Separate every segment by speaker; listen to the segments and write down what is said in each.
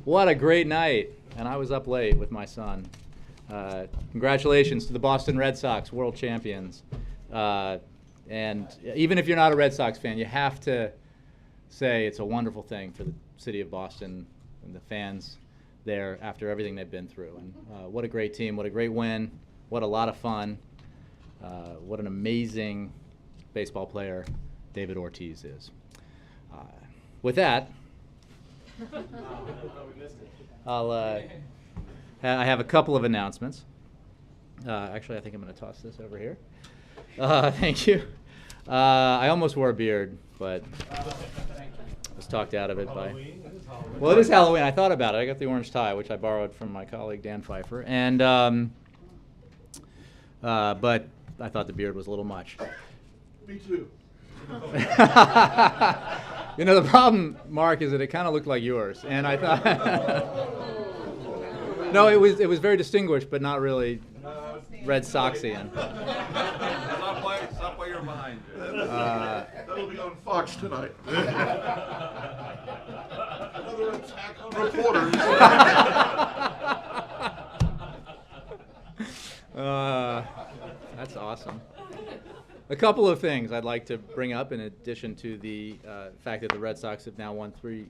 Speaker 1: What a great night. And I was up late with my son. Congratulations to the Boston Red Sox, world champions. And even if you're not a Red Sox fan, you have to say it's a wonderful thing for the city of Boston and the fans there after everything they've been through. And what a great team, what a great win, what a lot of fun, what an amazing baseball player David Ortiz is. With that, I have a couple of announcements. Actually, I think I'm going to toss this over here. Thank you. I almost wore a beard, but I was talked out of it by... Well, it is Halloween. I thought about it. I got the orange tie, which I borrowed from my colleague Dan Pfeiffer, and but I thought the beard was a little much.
Speaker 2: Me too.
Speaker 1: You know, the problem, Mark, is that it kind of looked like yours, and I thought... No, it was very distinguished, but not really Red Soxian.
Speaker 3: Stop while you're behind.
Speaker 2: That'll be on Fox tonight. Another attack on reporters.
Speaker 1: That's awesome. A couple of things I'd like to bring up in addition to the fact that the Red Sox have now won 3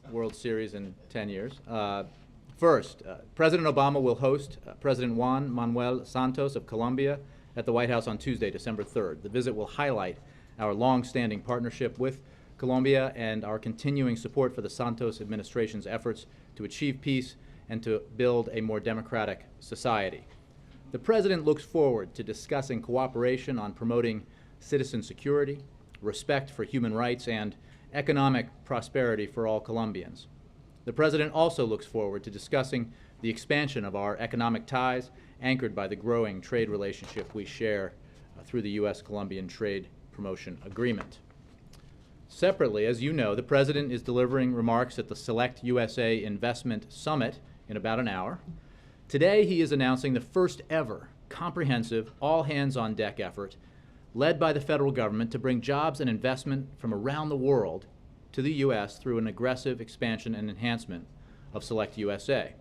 Speaker 1: World Series in 10 years. First, President Obama will host President Juan Manuel Santos of Colombia at the White House on Tuesday, December 3rd. The visit will highlight our long-standing partnership with Colombia and our continuing support for the Santos administration's efforts to achieve peace and to build a more democratic society. The President looks forward to discussing cooperation on promoting citizen security, respect for human rights, and economic prosperity for all Colombians. The President also looks forward to discussing the expansion of our economic ties anchored by the growing trade relationship we share through the U.S.-Colombian Trade Promotion Agreement. Separately, as you know, the President is delivering remarks at the Select USA Investment Summit in about an hour. Today, he is announcing the first ever comprehensive, all-hands-on-deck effort led by the federal government to bring jobs and investment from around the world to the U.S. through an aggressive expansion and enhancement of Select USA.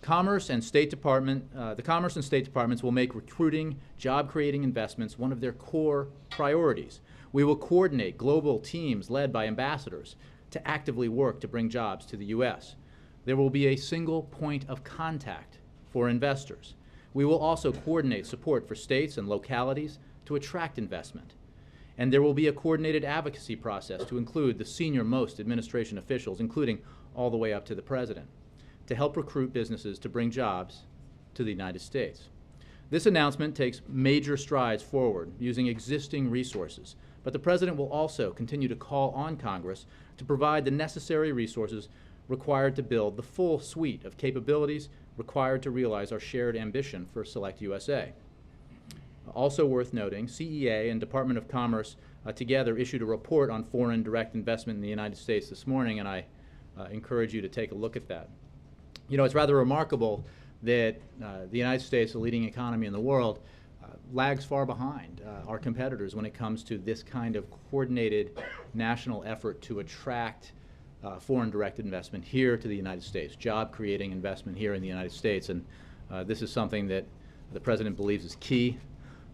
Speaker 1: The Commerce and State Departments will make recruiting, job-creating investments one of their core priorities. We will coordinate global teams led by ambassadors to actively work to bring jobs to the U.S. There will be a single point of contact for investors. We will also coordinate support for states and localities to attract investment. And there will be a coordinated advocacy process to include the senior-most administration officials, including all the way up to the President, to help recruit businesses to bring jobs to the United States. This announcement takes major strides forward using existing resources, but the President will also continue to call on Congress to provide the necessary resources required to build the full suite of capabilities required to realize our shared ambition for Select USA. Also worth noting, CEA and Department of Commerce together issued a report on foreign direct investment in the United States this morning, and I encourage you to take a look at that. You know, it's rather remarkable that the United States, the leading economy in the world, lags far behind our competitors when it comes to this kind of coordinated national effort to attract foreign direct investment here to the United States, job-creating investment here in the United States. And this is something that the President believes is key,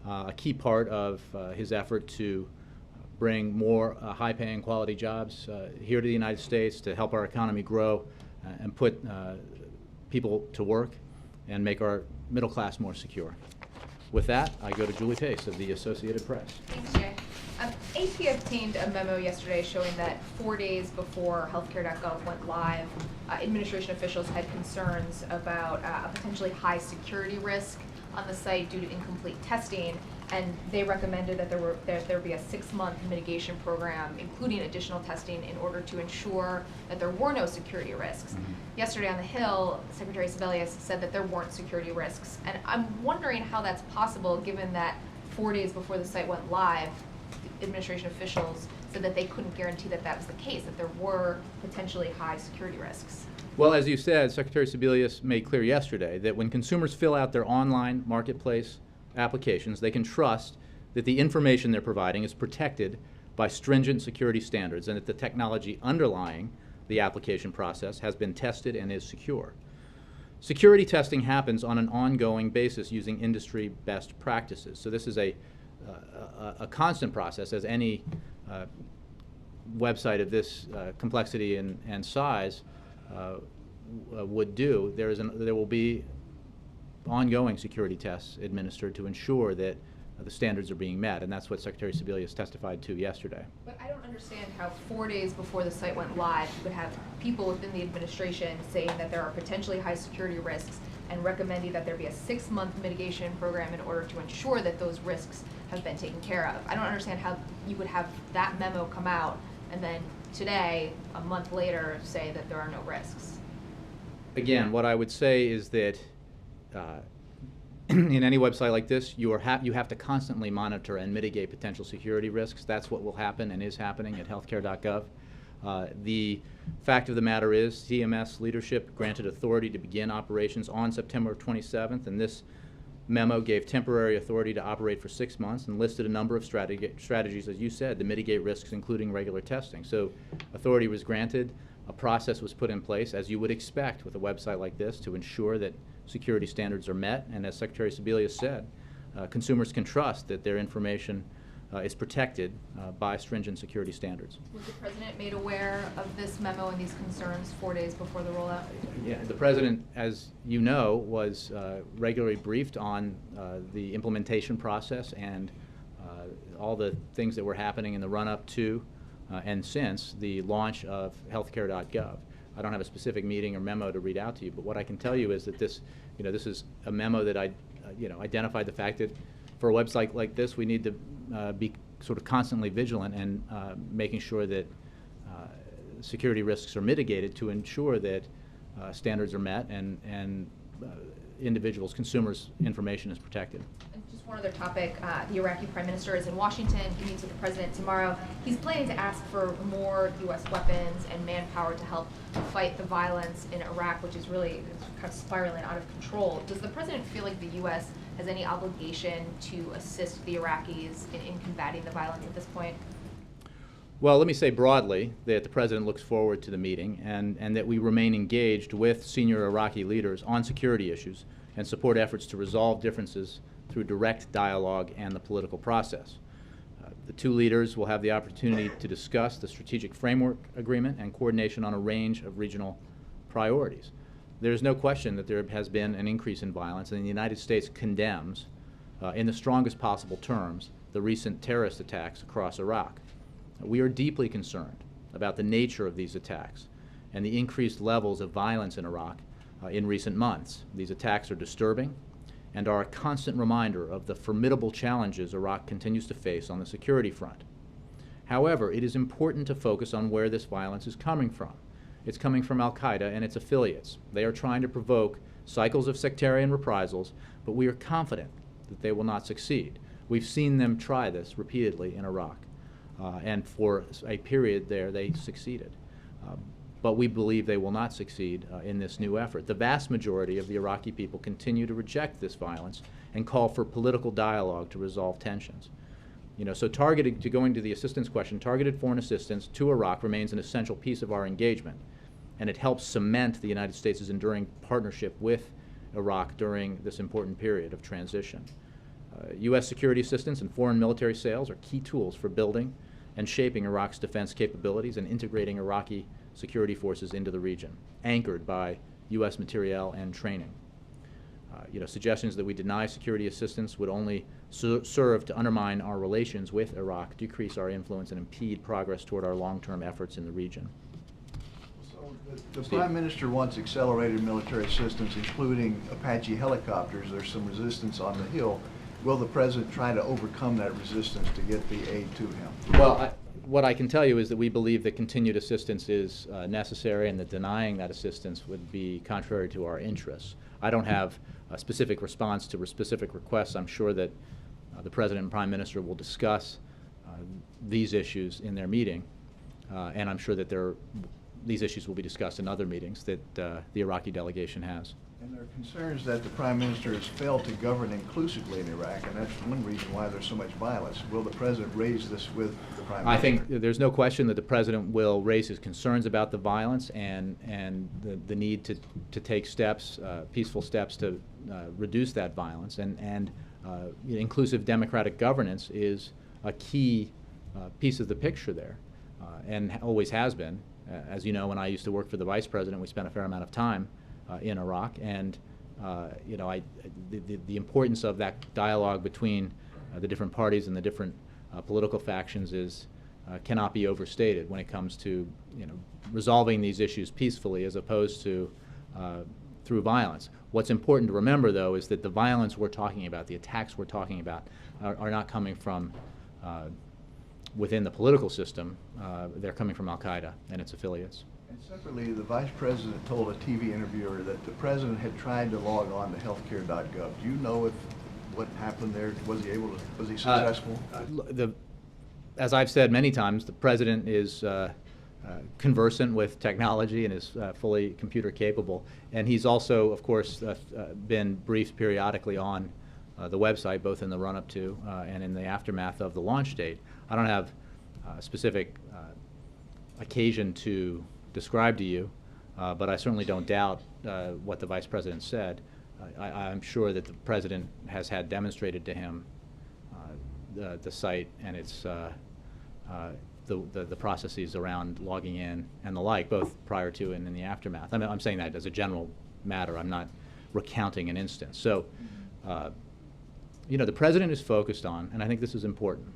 Speaker 1: a key part of his effort to bring more high-paying quality jobs here to the United States to help our economy grow and put people to work and make our middle class more secure. With that, I go to Julie Pace of the Associated Press.
Speaker 4: Thanks, Jay. AP obtained a memo yesterday showing that 4 days before healthcare.gov went live, administration officials had concerns about a potentially high security risk on the site due to incomplete testing, and they recommended that there be a 6-month mitigation program, including additional testing, in order to ensure that there were no security risks. Yesterday on the Hill, Secretary Sebelius said that there weren't security risks, and I'm wondering how that's possible given that 4 days before the site went live, administration officials said that they couldn't guarantee that that was the case, that there were potentially high security risks.
Speaker 1: Well, as you said, Secretary Sebelius made clear yesterday that when consumers fill out their online marketplace applications, they can trust that the information they're providing is protected by stringent security standards and that the technology underlying the application process, has been tested and is secure. Security testing happens on an ongoing basis using industry best practices. So this is a constant process, as any website of this complexity and size would do. There will be ongoing security tests administered to ensure that the standards are being met, and that's what Secretary Sebelius testified to yesterday.
Speaker 4: But I don't understand how 4 days before the site went live, you could have people within the administration saying that there are potentially high security risks and recommending that there be a 6-month mitigation program in order to ensure that those risks have been taken care of. I don't understand how you would have that memo come out and then today, a month later, say that there are no risks.
Speaker 1: Again, what I would say is that in any website like this, you have to constantly monitor and mitigate potential security risks. That's what will happen and is happening at healthcare.gov. The fact of the matter is CMS leadership granted authority to begin operations on September 27th, and this memo gave temporary authority to operate for 6 months and listed a number of strategies, as you said, to mitigate risks, including regular testing. So authority was granted, a process was put in place, as you would expect with a website like this, to ensure that security standards are met, and as Secretary Sebelius said, consumers can trust that their information is protected by stringent security standards.
Speaker 4: Was the President made aware of this memo and these concerns 4 days before the rollout?
Speaker 1: Yeah, the President, as you know, was regularly briefed on the implementation process and all the things that were happening in the run-up to and since the launch of healthcare.gov. I don't have a specific meeting or memo to read out to you, but what I can tell you is that this is a memo that identified the fact that for a website like this, we need to be sort of constantly vigilant and making sure that security risks are mitigated to ensure that standards are met and individuals, consumers' information is protected.
Speaker 4: And just one other topic, the Iraqi Prime Minister is in Washington. He meets with the President tomorrow. He's planning to ask for more U.S. weapons and manpower to help fight the violence in Iraq, which is really kind of spiraling out of control. Does the President feel like the U.S. has any obligation to assist the Iraqis in combating the violence at this point?
Speaker 1: Well, let me say broadly that the President looks forward to the meeting and that we remain engaged with senior Iraqi leaders on security issues and support efforts to resolve differences through direct dialogue and the political process. The two leaders will have the opportunity to discuss the strategic framework agreement and coordination on a range of regional priorities. There is no question that there has been an increase in violence, and the United States condemns, in the strongest possible terms, the recent terrorist attacks across Iraq. We are deeply concerned about the nature of these attacks and the increased levels of violence in Iraq in recent months. These attacks are disturbing and are a constant reminder of the formidable challenges Iraq continues to face on the security front. However, it is important to focus on where this violence is coming from. It's coming from al-Qaeda and its affiliates. They are trying to provoke cycles of sectarian reprisals, but we are confident that they will not succeed. We've seen them try this repeatedly in Iraq. And for a period there, they succeeded. But we believe they will not succeed in this new effort. The vast majority of the Iraqi people continue to reject this violence and call for political dialogue to resolve tensions. So going to the assistance question, targeted foreign assistance to Iraq remains an essential piece of our engagement, and it helps cement the United States' enduring partnership with Iraq during this important period of transition. U.S. security assistance and foreign military sales are key tools for building and shaping Iraq's defense capabilities and integrating Iraqi security forces into the region, anchored by U.S. materiel and training. Suggestions that we deny security assistance would only serve to undermine our relations with Iraq, decrease our influence, and impede progress toward our long-term efforts in the region.
Speaker 5: So the Prime Minister wants accelerated military assistance, including Apache helicopters. There's some resistance on the Hill. Will the President try to overcome that resistance to get the aid to him?
Speaker 1: Well, what I can tell you is that we believe that continued assistance is necessary, and that denying that assistance would be contrary to our interests. I don't have a specific response to specific requests. I'm sure that the President and Prime Minister will discuss these issues in their meeting, and I'm sure that these issues will be discussed in other meetings that the Iraqi delegation has.
Speaker 5: And there are concerns that the Prime Minister has failed to govern inclusively in Iraq, and that's one reason why there's so much violence. Will the President raise this with the Prime Minister?
Speaker 1: I think there's no question that the President will raise his concerns about the violence and the need to take steps, peaceful steps to reduce that violence. And inclusive democratic governance is a key piece of the picture there, and always has been. As you know, when I used to work for the Vice President, we spent a fair amount of time in Iraq, and the importance of that dialogue between the different parties and the different political factions is cannot be overstated when it comes to resolving these issues peacefully as opposed to through violence. What's important to remember, though, is that the violence we're talking about, the attacks we're talking about, are not coming from within the political system. They're coming from Al-Qaeda and its affiliates.
Speaker 5: And separately, the Vice President told a TV interviewer that the President had tried to log on to healthcare.gov. Do you know what happened there? Was he successful?
Speaker 1: As I've said many times, the President is conversant with technology and is fully computer capable. And he's also, of course, been briefed periodically on the website, both in the run-up to and in the aftermath of the launch date. I don't have specific occasion to describe to you, but I certainly don't doubt what the Vice President said. I'm sure that the President has had demonstrated to him the site and its the processes around logging in and the like, both prior to and in the aftermath. I mean, I'm saying that as a general matter. I'm not recounting an instance. So, the President is focused on, and I think this is important.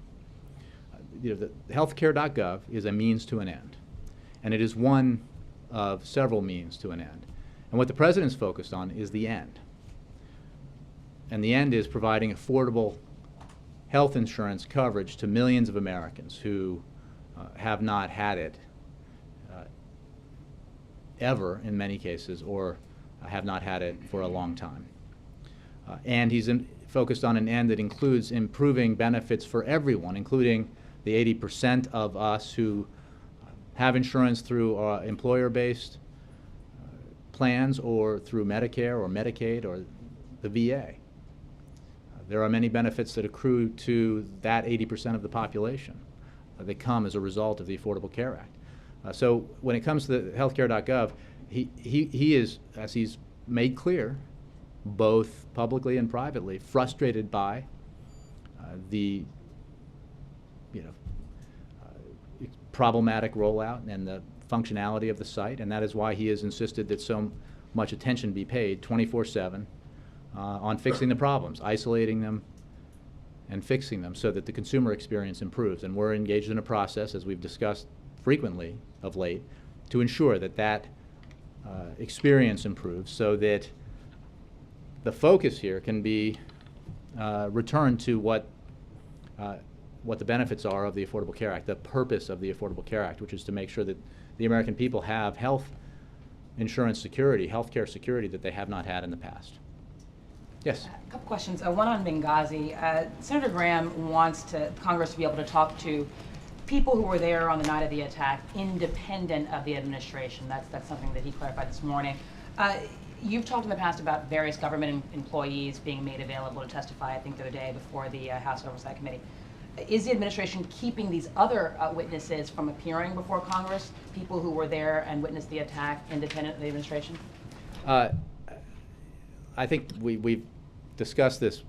Speaker 1: The healthcare.gov is a means to an end, and it is one of several means to an end. And what the President's focused on is the end. And the end is providing affordable health insurance coverage to millions of Americans who have not had it ever, in many cases, or have not had it for a long time. And he's focused on an end that includes improving benefits for everyone, including the 80% of us who have insurance through employer-based plans or through Medicare or Medicaid or the VA. There are many benefits that accrue to that 80% of the population that come as a result of the Affordable Care Act. So when it comes to the healthcare.gov, he is, as he's made clear, both publicly and privately, frustrated by the problematic rollout and the functionality of the site, and that is why he has insisted that so much attention be paid 24/7 on fixing the problems, isolating them and fixing them so that the consumer experience improves. And we're engaged in a process, as we've discussed frequently of late, to ensure that that experience improves so that the focus here can be returned to what the benefits are of the Affordable Care Act, the purpose of the Affordable Care Act, which is to make sure that the American people have health insurance security, health care security that they have not had in the past. Yes?
Speaker 6: A couple questions. One on Benghazi. Senator Graham wants Congress to be able to talk to people who were there on the night of the attack, independent of the administration. That's something that he clarified this morning. You've talked in the past about various government employees being made available to testify, I think the other day, before the House Oversight Committee. Is the administration keeping these other witnesses from appearing before Congress, people who were there and witnessed the attack, independent of the administration?
Speaker 1: I think we've discussed this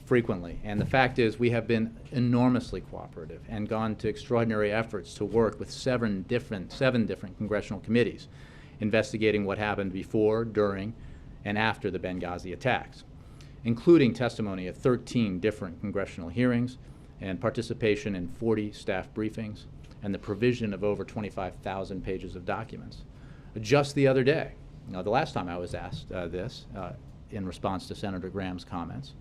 Speaker 1: frequently, and the fact is we have been enormously cooperative and gone to extraordinary efforts to work with seven different congressional committees investigating what happened before, during, and after the Benghazi attacks, including testimony at 13 different congressional hearings and participation in 40 staff briefings and the provision of over 25,000 pages of documents. Just the other day, the last time I was asked this in response to Senator Graham's comments,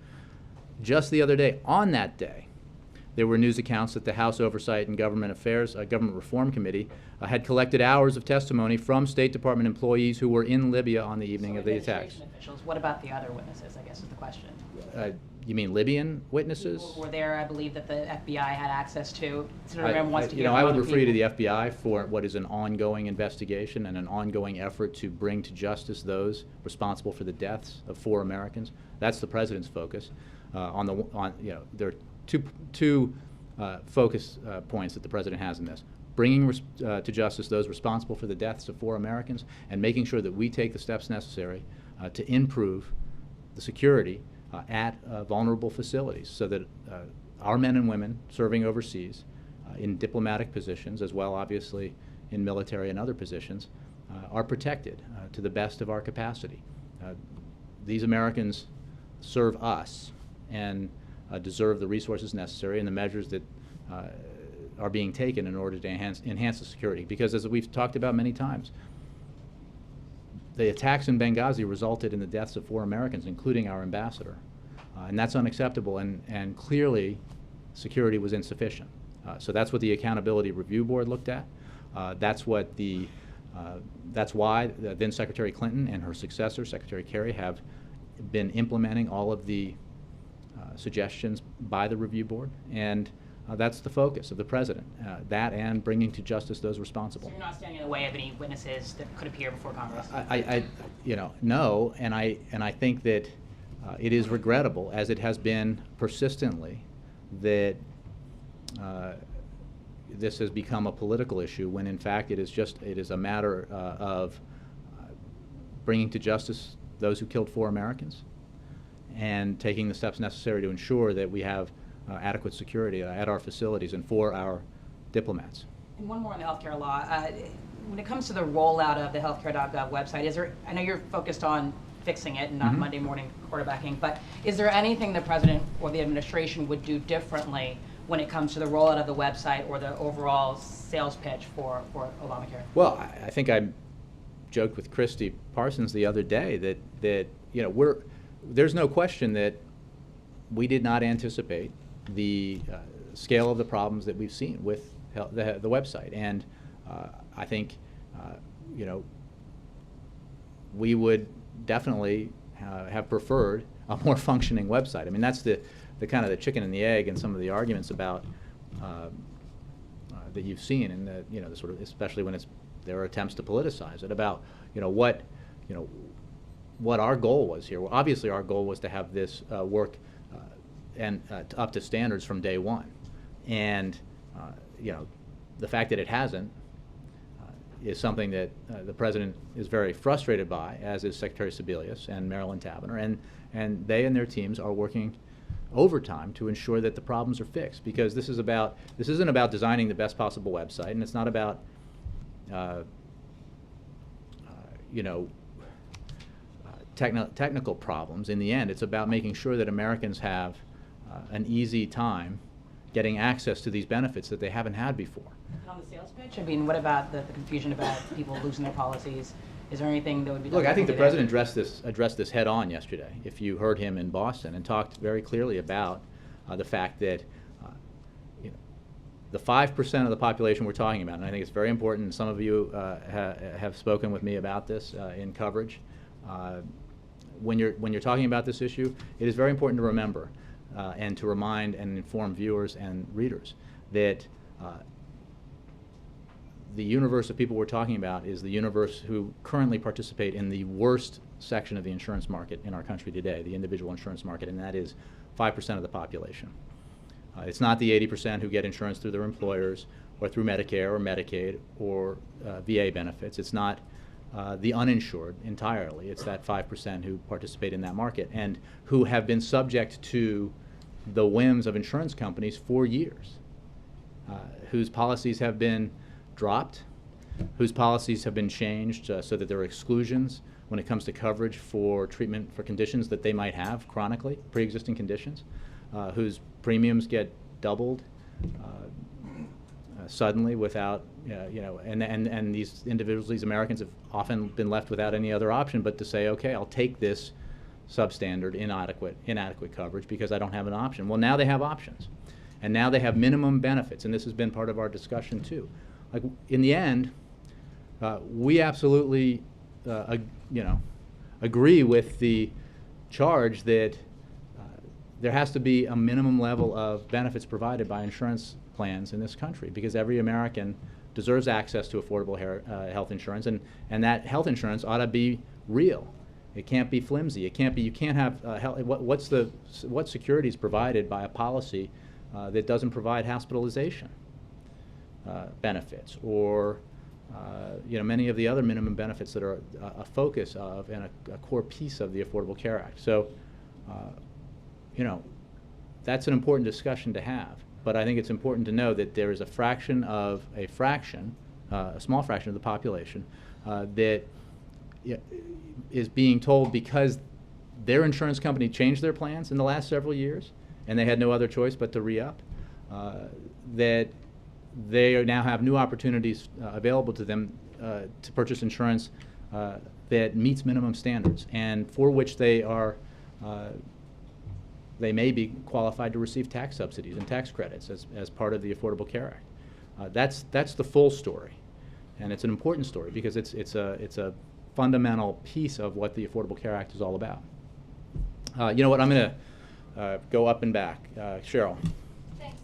Speaker 1: just the other day, on that day, there were news accounts that the House Oversight and Government Affairs, Government Reform Committee had collected hours of testimony from State Department employees who were in Libya on the evening of the attacks.
Speaker 6: Administration officials, what about the other witnesses, I guess is the question.
Speaker 1: You mean Libyan witnesses?
Speaker 6: Who were there, I believe, that the FBI had access to. Senator Graham wants to hear
Speaker 1: I
Speaker 6: from
Speaker 1: would
Speaker 6: other
Speaker 1: refer you to
Speaker 6: people.
Speaker 1: the FBI for what is an ongoing investigation and an ongoing effort to bring to justice those responsible for the deaths of 4 Americans. That's the president's focus. There are two focus points that the president has in this: bringing to justice those responsible for the deaths of 4 Americans, and making sure that we take the steps necessary to improve the security at vulnerable facilities, so that our men and women serving overseas in diplomatic positions, as well obviously in military and other positions, are protected to the best of our capacity. These Americans serve us and deserve the resources necessary and the measures that are being taken in order to enhance the security. Because as we've talked about many times, the attacks in Benghazi resulted in the deaths of 4 Americans, including our ambassador. And that's unacceptable, and clearly security was insufficient. So that's what the Accountability Review Board looked at. That's why then Secretary Clinton and her successor, Secretary Kerry, have been implementing all of the suggestions by the review board, and that's the focus of the president, that and bringing to justice those responsible.
Speaker 6: So you're not standing in the way of any witnesses that could appear before Congress?
Speaker 1: No, and I think that it is regrettable, as it has been persistently, that this has become a political issue when in fact it is a matter of bringing to justice those who killed 4 Americans and taking the steps necessary to ensure that we have adequate security at our facilities and for our diplomats.
Speaker 6: And one more on the healthcare law. When it comes to the rollout of the healthcare.gov website, I know you're focused on fixing it and not Monday morning quarterbacking, but is there anything the president or the administration would do differently when it comes to the rollout of the website or the overall sales pitch for Obamacare?
Speaker 1: Well, I think I joked with Christy Parsons the other day that there's no question that we did not anticipate the scale of the problems that we've seen with the website, and I think we would definitely have preferred a more functioning website. I mean, that's the kind of the chicken and the egg, and some of the arguments about that you've seen, and the sort of, especially when there are attempts to politicize it, about what our goal was here. Well, obviously, our goal was to have this work and up to standards from day one, and the fact that it hasn't is something that the president is very frustrated by, as is Secretary Sebelius and Marilyn Tavenner, and they and their teams are working overtime to ensure that the problems are fixed, because this isn't about designing the best possible website, and it's not about technical problems. In the end, it's about making sure that Americans have an easy time getting access to these benefits that they haven't had before.
Speaker 6: And on the sales pitch, I mean, what about the confusion about people losing their policies? Is there anything that would be done?
Speaker 1: Look, I think the
Speaker 6: differently
Speaker 1: president addressed this head on yesterday, if you heard him in Boston, and talked very clearly about the fact that the 5% of the population we're talking about, and I think it's very important, and some of you have spoken with me about this in coverage. When you're talking about this issue, it is very important to remember and to remind and inform viewers and readers that the universe of people we're talking about is the universe who currently participate in the worst section of the insurance market in our country today, the individual insurance market, and that is 5% of the population. It's not the 80% who get insurance through their employers or through Medicare or Medicaid or VA benefits. It's not the uninsured entirely. It's that 5% who participate in that market and who have been subject to the whims of insurance companies for years, whose policies have been dropped, whose policies have been changed so that there are exclusions when it comes to coverage for treatment for conditions that they might have chronically, pre-existing conditions, whose premiums get doubled suddenly without, and these individuals, these Americans, have often been left without any other option but to say, okay, I'll take this substandard, inadequate coverage because I don't have an option. Well, now they have options. And now they have minimum benefits, and this has been part of our discussion too. Like, in the end, we absolutely, agree with the charge that there has to be a minimum level of benefits provided by insurance plans in this country, because every American deserves access to affordable health insurance, and that health insurance ought to be real. It can't be flimsy. It can't be. You can't have what security is provided by a policy that doesn't provide hospitalization benefits, or many of the other minimum benefits that are a focus of and a core piece of the Affordable Care Act. So, that's an important discussion to have. But I think it's important to know that there is a small fraction of the population that is being told, because their insurance company changed their plans in the last several years, and they had no other choice but to re-up, that they now have new opportunities available to them to purchase insurance that meets minimum standards, and for which they may be qualified to receive tax subsidies and tax credits as part of the Affordable Care Act. That's the full story, and it's an important story because it's a fundamental piece of what the Affordable Care Act is all about. You know what? I'm going to go up and back. Cheryl.
Speaker 7: Thanks.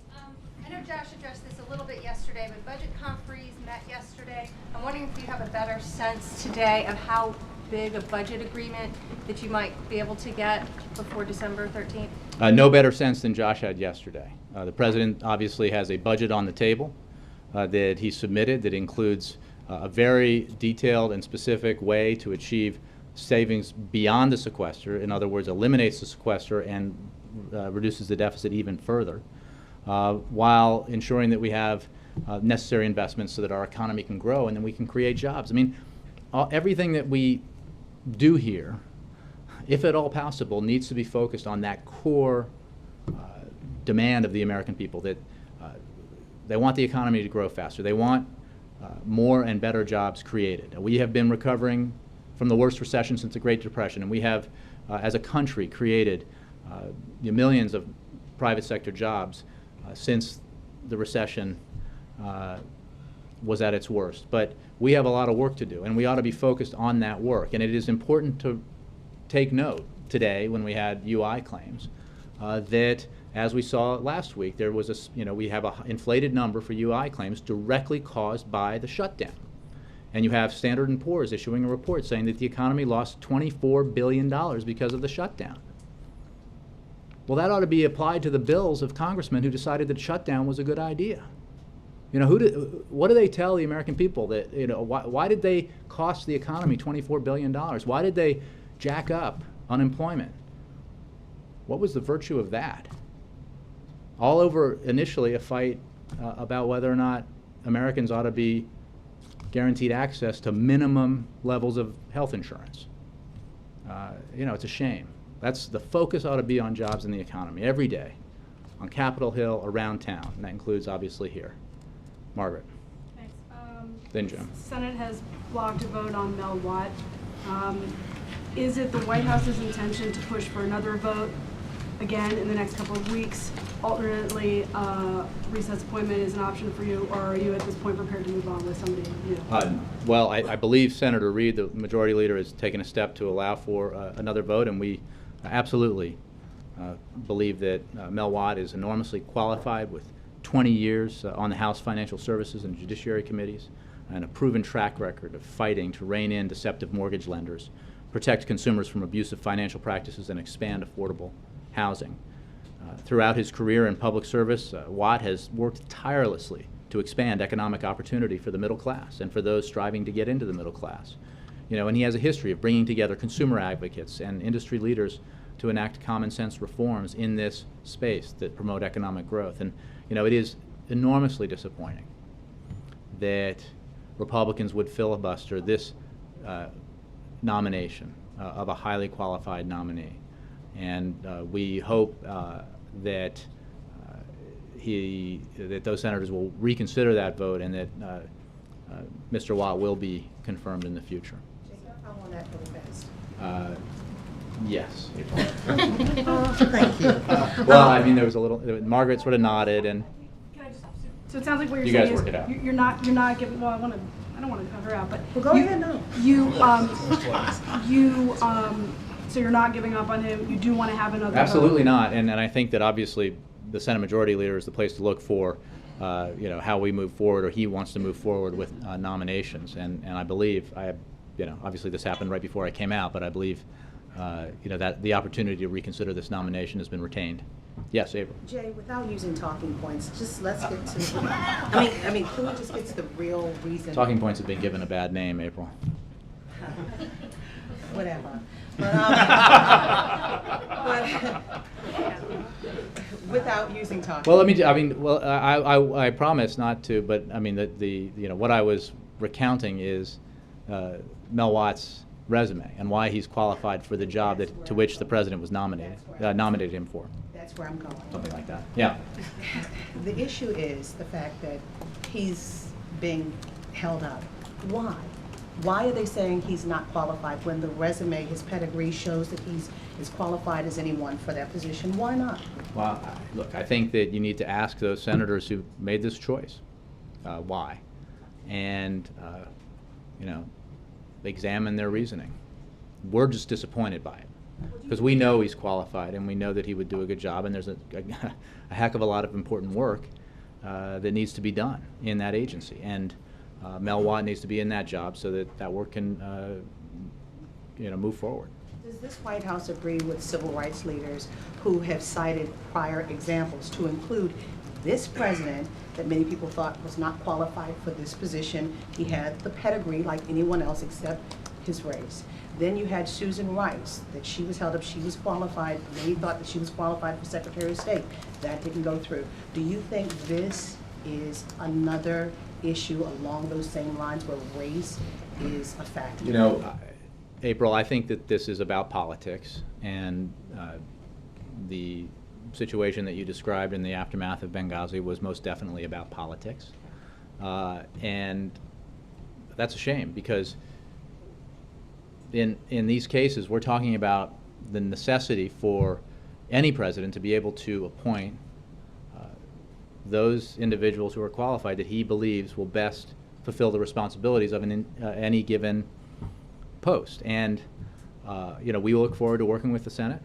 Speaker 7: I know Josh addressed this a little bit yesterday, but budget conferees met yesterday. I'm wondering if you have a better sense today of how big a budget agreement that you might be able to get before December 13th?
Speaker 1: No better sense than Josh had yesterday. The President obviously has a budget on the table that he submitted that includes a very detailed and specific way to achieve savings beyond the sequester. In other words, eliminates the sequester and reduces the deficit even further, while ensuring that we have necessary investments so that our economy can grow and then we can create jobs. I mean, everything that we do here, if at all possible, needs to be focused on that core demand of the American people, that they want the economy to grow faster. They want more and better jobs created. We have been recovering from the worst recession since the Great Depression, and we have, as a country, created millions of private sector jobs since the recession was at its worst. But we have a lot of work to do, and we ought to be focused on that work. And it is important to take note today, when we had UI claims, that as we saw last week, there was we have an inflated number for UI claims directly caused by the shutdown. And you have Standard & Poor's issuing a report saying that the economy lost $24 billion because of the shutdown. Well, that ought to be applied to the bills of congressmen who decided that shutdown was a good idea. What do they tell the American people? That why did they cost the economy $24 billion? Why did they jack up unemployment? What was the virtue of that? All over initially a fight about whether or not Americans ought to be guaranteed access to minimum levels of health insurance. It's a shame. The focus ought to be on jobs in the economy every day, on Capitol Hill, around town, and that includes obviously here. Margaret.
Speaker 8: Thanks.
Speaker 1: Then Jim.
Speaker 8: Senate has blocked a vote on Mel Watt. Is it the White House's intention to push for another vote again in the next couple of weeks? Alternately, recess appointment is an option for you, or are you at this point prepared to move on with somebody new?
Speaker 1: Well, I believe Senator Reid, the majority leader, has taken a step to allow for another vote, and we absolutely believe that Mel Watt is enormously qualified with 20 years on the House Financial Services and Judiciary Committees, and a proven track record of fighting to rein in deceptive mortgage lenders, protect consumers from abusive financial practices, and expand affordable housing. Throughout his career in public service, Watt has worked tirelessly to expand economic opportunity for the middle class and for those striving to get into the middle class. And he has a history of bringing together consumer advocates and industry leaders to enact common sense reforms in this space that promote economic growth. And it is enormously disappointing that Republicans would filibuster this nomination of a highly qualified nominee. And we hope that those senators will reconsider that vote, and that Mr. Watt will be confirmed in the future.
Speaker 4: How long that really fast?
Speaker 1: Yes.
Speaker 9: Thank you.
Speaker 1: Well, I mean, there was a little, Margaret sort of nodded, and
Speaker 8: Can I just, so it sounds like what you're
Speaker 1: You
Speaker 8: saying
Speaker 1: guys
Speaker 8: is
Speaker 1: work it out.
Speaker 8: you're not giving, well, I don't want to cut her out, but.
Speaker 9: Well, go
Speaker 8: you-
Speaker 9: ahead, no.
Speaker 8: So you're not giving up on him, you do want to have another vote?
Speaker 1: absolutely not. And I think that obviously the Senate Majority Leader is the place to look for, how we move forward, or he wants to move forward with nominations. And I believe, obviously this happened right before I came out, but I believe, that the opportunity to reconsider this nomination has been retained. Yes, April.
Speaker 9: Jay, without using talking points, just let's get to, I mean, can we just get to the real reason?
Speaker 1: Talking points have been given a bad name, April.
Speaker 9: Whatever. But, without using talking.
Speaker 1: Well, I promise not to, but I mean, what I was recounting is Mel Watt's resume and why he's qualified for the job to which the president was nominated him for.
Speaker 9: That's where I'm going.
Speaker 1: Something like that. Yeah.
Speaker 9: The issue is the fact that he's being held up. Why? Why are they saying he's not qualified when the resume, his pedigree shows that he's as qualified as anyone for that position? Why not?
Speaker 1: Well, look, I think that you need to ask those senators who made this choice why, and examine their reasoning. We're just disappointed by it because we know he's qualified and we know that he would do a good job, and there's a heck of a lot of important work that needs to be done in that agency, and Mel Watt needs to be in that job so that work can move forward.
Speaker 9: Does this White House agree with civil rights leaders who have cited prior examples to include this president that many people thought was not qualified for this position? He had the pedigree like anyone else except his race. Then you had Susan Rice, that she was held up, she was qualified, many thought that she was qualified for Secretary of State. That didn't go through. Do you think this is another issue along those same lines where race is a factor?
Speaker 1: April, I think that this is about politics, and the situation that you described in the aftermath of Benghazi was most definitely about politics. And that's a shame, because in these cases, we're talking about the necessity for any president to be able to appoint those individuals who are qualified that he believes will best fulfill the responsibilities of any given post. And we look forward to working with the Senate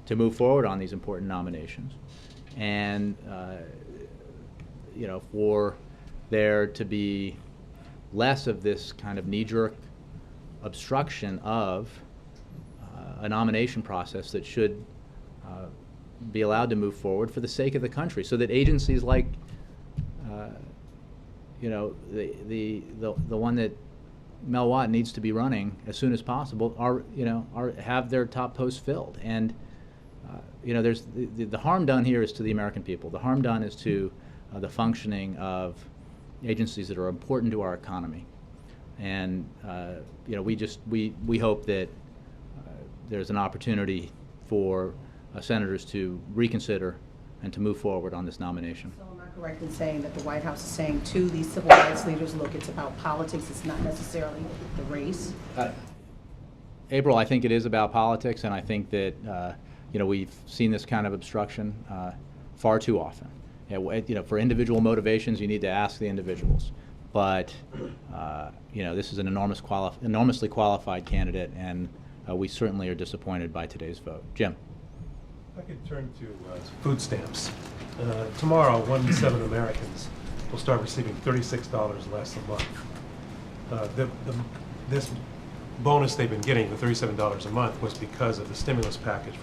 Speaker 1: to move forward on these important nominations, and for there to be less of this kind of knee-jerk obstruction of a nomination process that should be allowed to move forward for the sake of the country, so that agencies like the one that Mel Watt needs to be running as soon as possible have their top posts filled. And there's the harm done here is to the American people. The harm done is to the functioning of agencies that are important to our economy. And we hope that there's an opportunity for senators to reconsider and to move forward on this nomination.
Speaker 9: So am I correct in saying that the White House is saying to these civil rights leaders, look, it's about politics, it's not necessarily the race?
Speaker 1: April, I think it is about politics, and I think that we've seen this kind of obstruction far too often. For individual motivations, you need to ask the individuals. But this is an enormously qualified candidate, and we certainly are disappointed by today's vote. Jim.
Speaker 10: If I could turn to food stamps. Tomorrow, 1 in 7 Americans will start receiving $36 less a month. This bonus they've been getting, the $37 a month, was because of the stimulus package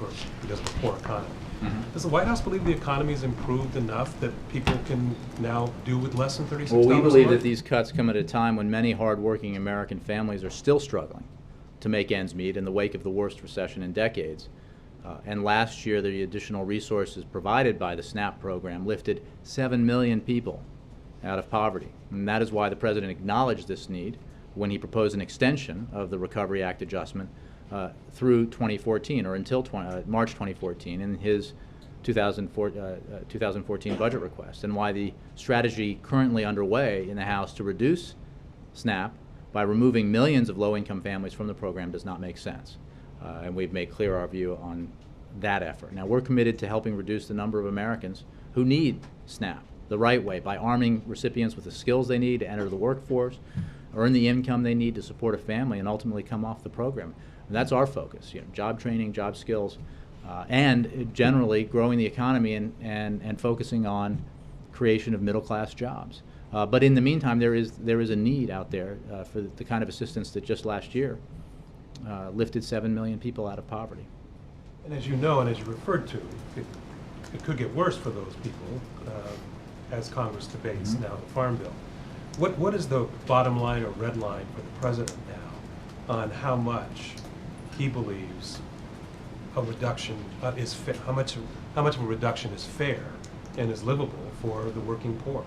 Speaker 10: because of the poor economy. Mm-hmm. Does the White House believe the economy has improved enough that people can now do with less than $36 a month?
Speaker 1: Well, we believe that these cuts come at a time when many hardworking American families are still struggling to make ends meet in the wake of the worst recession in decades. And last year, the additional resources provided by the SNAP program lifted 7 million people out of poverty. And that is why the President acknowledged this need when he proposed an extension of the Recovery Act adjustment through 2014, or until March 2014, in his 2014 budget request, and why the strategy currently underway in the House to reduce SNAP by removing millions of low-income families from the program does not make sense. and we've made clear our view on that effort. Now, we're committed to helping reduce the number of Americans who need SNAP the right way by arming recipients with the skills they need to enter the workforce, earn the income they need to support a family, and ultimately come off the program. And that's our focus, job training, job skills, and generally growing the economy and focusing on creation of middle-class jobs. But in the meantime, there is a need out there for the kind of assistance that just last year lifted 7 million people out of poverty.
Speaker 10: And as you know, and as you referred to, it could get worse for those people as Congress debates now the Farm Bill. What is the bottom line or red line for the president now on how much he believes a reduction is fair? How much of a reduction is fair and is livable for the working poor?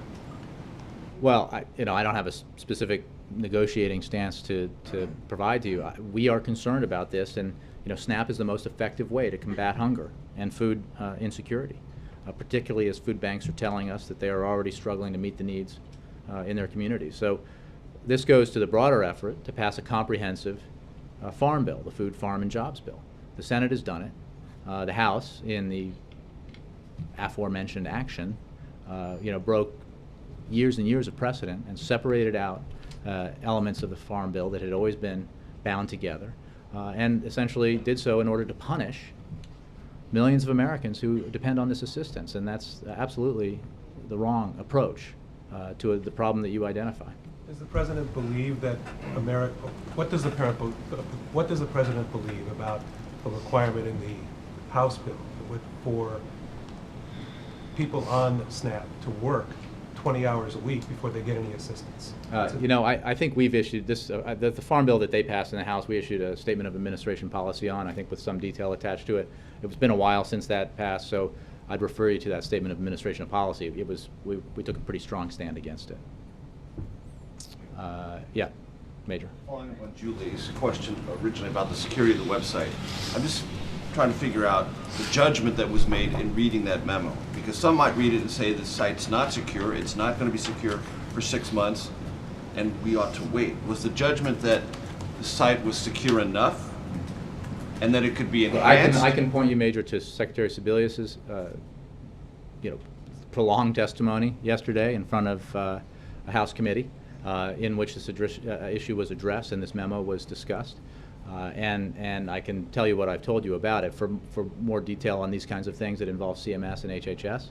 Speaker 1: Well, I don't have a specific negotiating stance to provide to you. We are concerned about this, and SNAP is the most effective way to combat hunger and food insecurity, particularly as food banks are telling us that they are already struggling to meet the needs in their communities. So this goes to the broader effort to pass a comprehensive farm bill, the Food, Farm, and Jobs Bill. The Senate has done it. The House, in the aforementioned action, broke years and years of precedent and separated out elements of the Farm Bill that had always been bound together, and essentially did so in order to punish millions of Americans who depend on this assistance. And that's absolutely the wrong approach to the problem that you identify.
Speaker 10: Does the president believe that what does the president believe about a requirement in the House bill for people on SNAP to work 20 hours a week before they get any assistance?
Speaker 1: I think we've issued this, the Farm Bill that they passed in the House, we issued a statement of administration policy on, I think with some detail attached to it. It's been a while since that passed, so I'd refer you to that statement of administration of policy. We took a pretty strong stand against it. Yeah, Major.
Speaker 11: Following up on Julie's question originally about the security of the website, I'm just trying to figure out the judgment that was made in reading that memo. Because some might read it and say the site's not secure, it's not going to be secure for 6 months, and we ought to wait. Was the judgment that the site was secure enough and that it could be enhanced?
Speaker 1: I can point you, Major, to Secretary Sebelius's prolonged testimony yesterday in front of a House committee in which this issue was addressed and this memo was discussed. And I can tell you what I've told you about it. For more detail on these kinds of things that involve CMS and HHS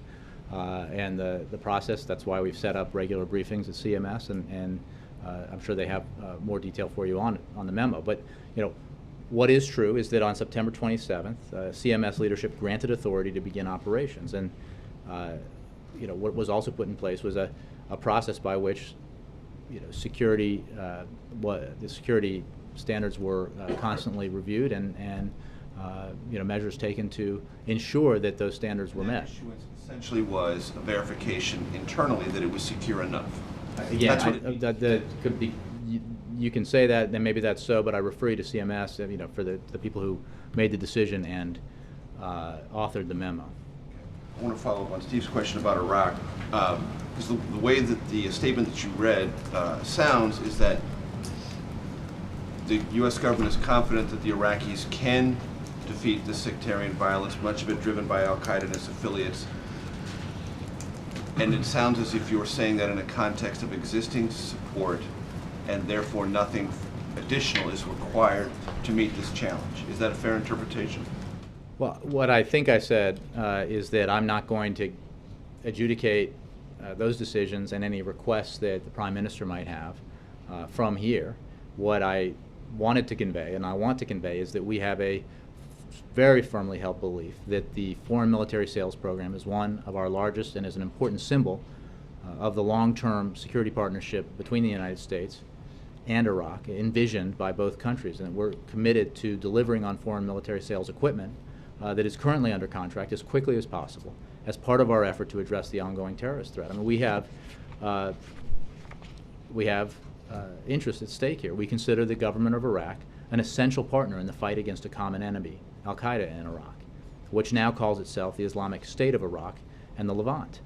Speaker 1: and the process, that's why we've set up regular briefings at CMS, and I'm sure they have more detail for you on the memo. But what is true is that on September 27th, CMS leadership granted authority to begin operations, and what was also put in place was a process by which the security standards were constantly reviewed and measures taken to ensure that those standards were met.
Speaker 11: Issuance essentially was a verification internally that it was secure enough.
Speaker 1: Again,
Speaker 11: That's what
Speaker 1: that could be. You can say that, then maybe that's so, but I refer you to CMS, for the people who made the decision and authored the memo.
Speaker 11: I want to follow up on Steve's question about Iraq, because the way that the statement that you read sounds is that the U.S. government is confident that the Iraqis can defeat the sectarian violence, much of it driven by Al-Qaeda and its affiliates. And it sounds as if you're saying that in a context of existing support, and therefore nothing additional is required to meet this challenge. Is that a fair interpretation?
Speaker 1: Well, what I think I said is that I'm not going to adjudicate those decisions and any requests that the Prime Minister might have from here. What I wanted to convey, and I want to convey, is that we have a very firmly held belief that the foreign military sales program is one of our largest and is an important symbol of the long-term security partnership between the United States and Iraq, envisioned by both countries. And we're committed to delivering on foreign military sales equipment that is currently under contract as quickly as possible as part of our effort to address the ongoing terrorist threat. I mean, we have interest at stake here. We consider the government of Iraq an essential partner in the fight against a common enemy, Al-Qaeda in Iraq, which now calls itself the Islamic State of Iraq and the Levant.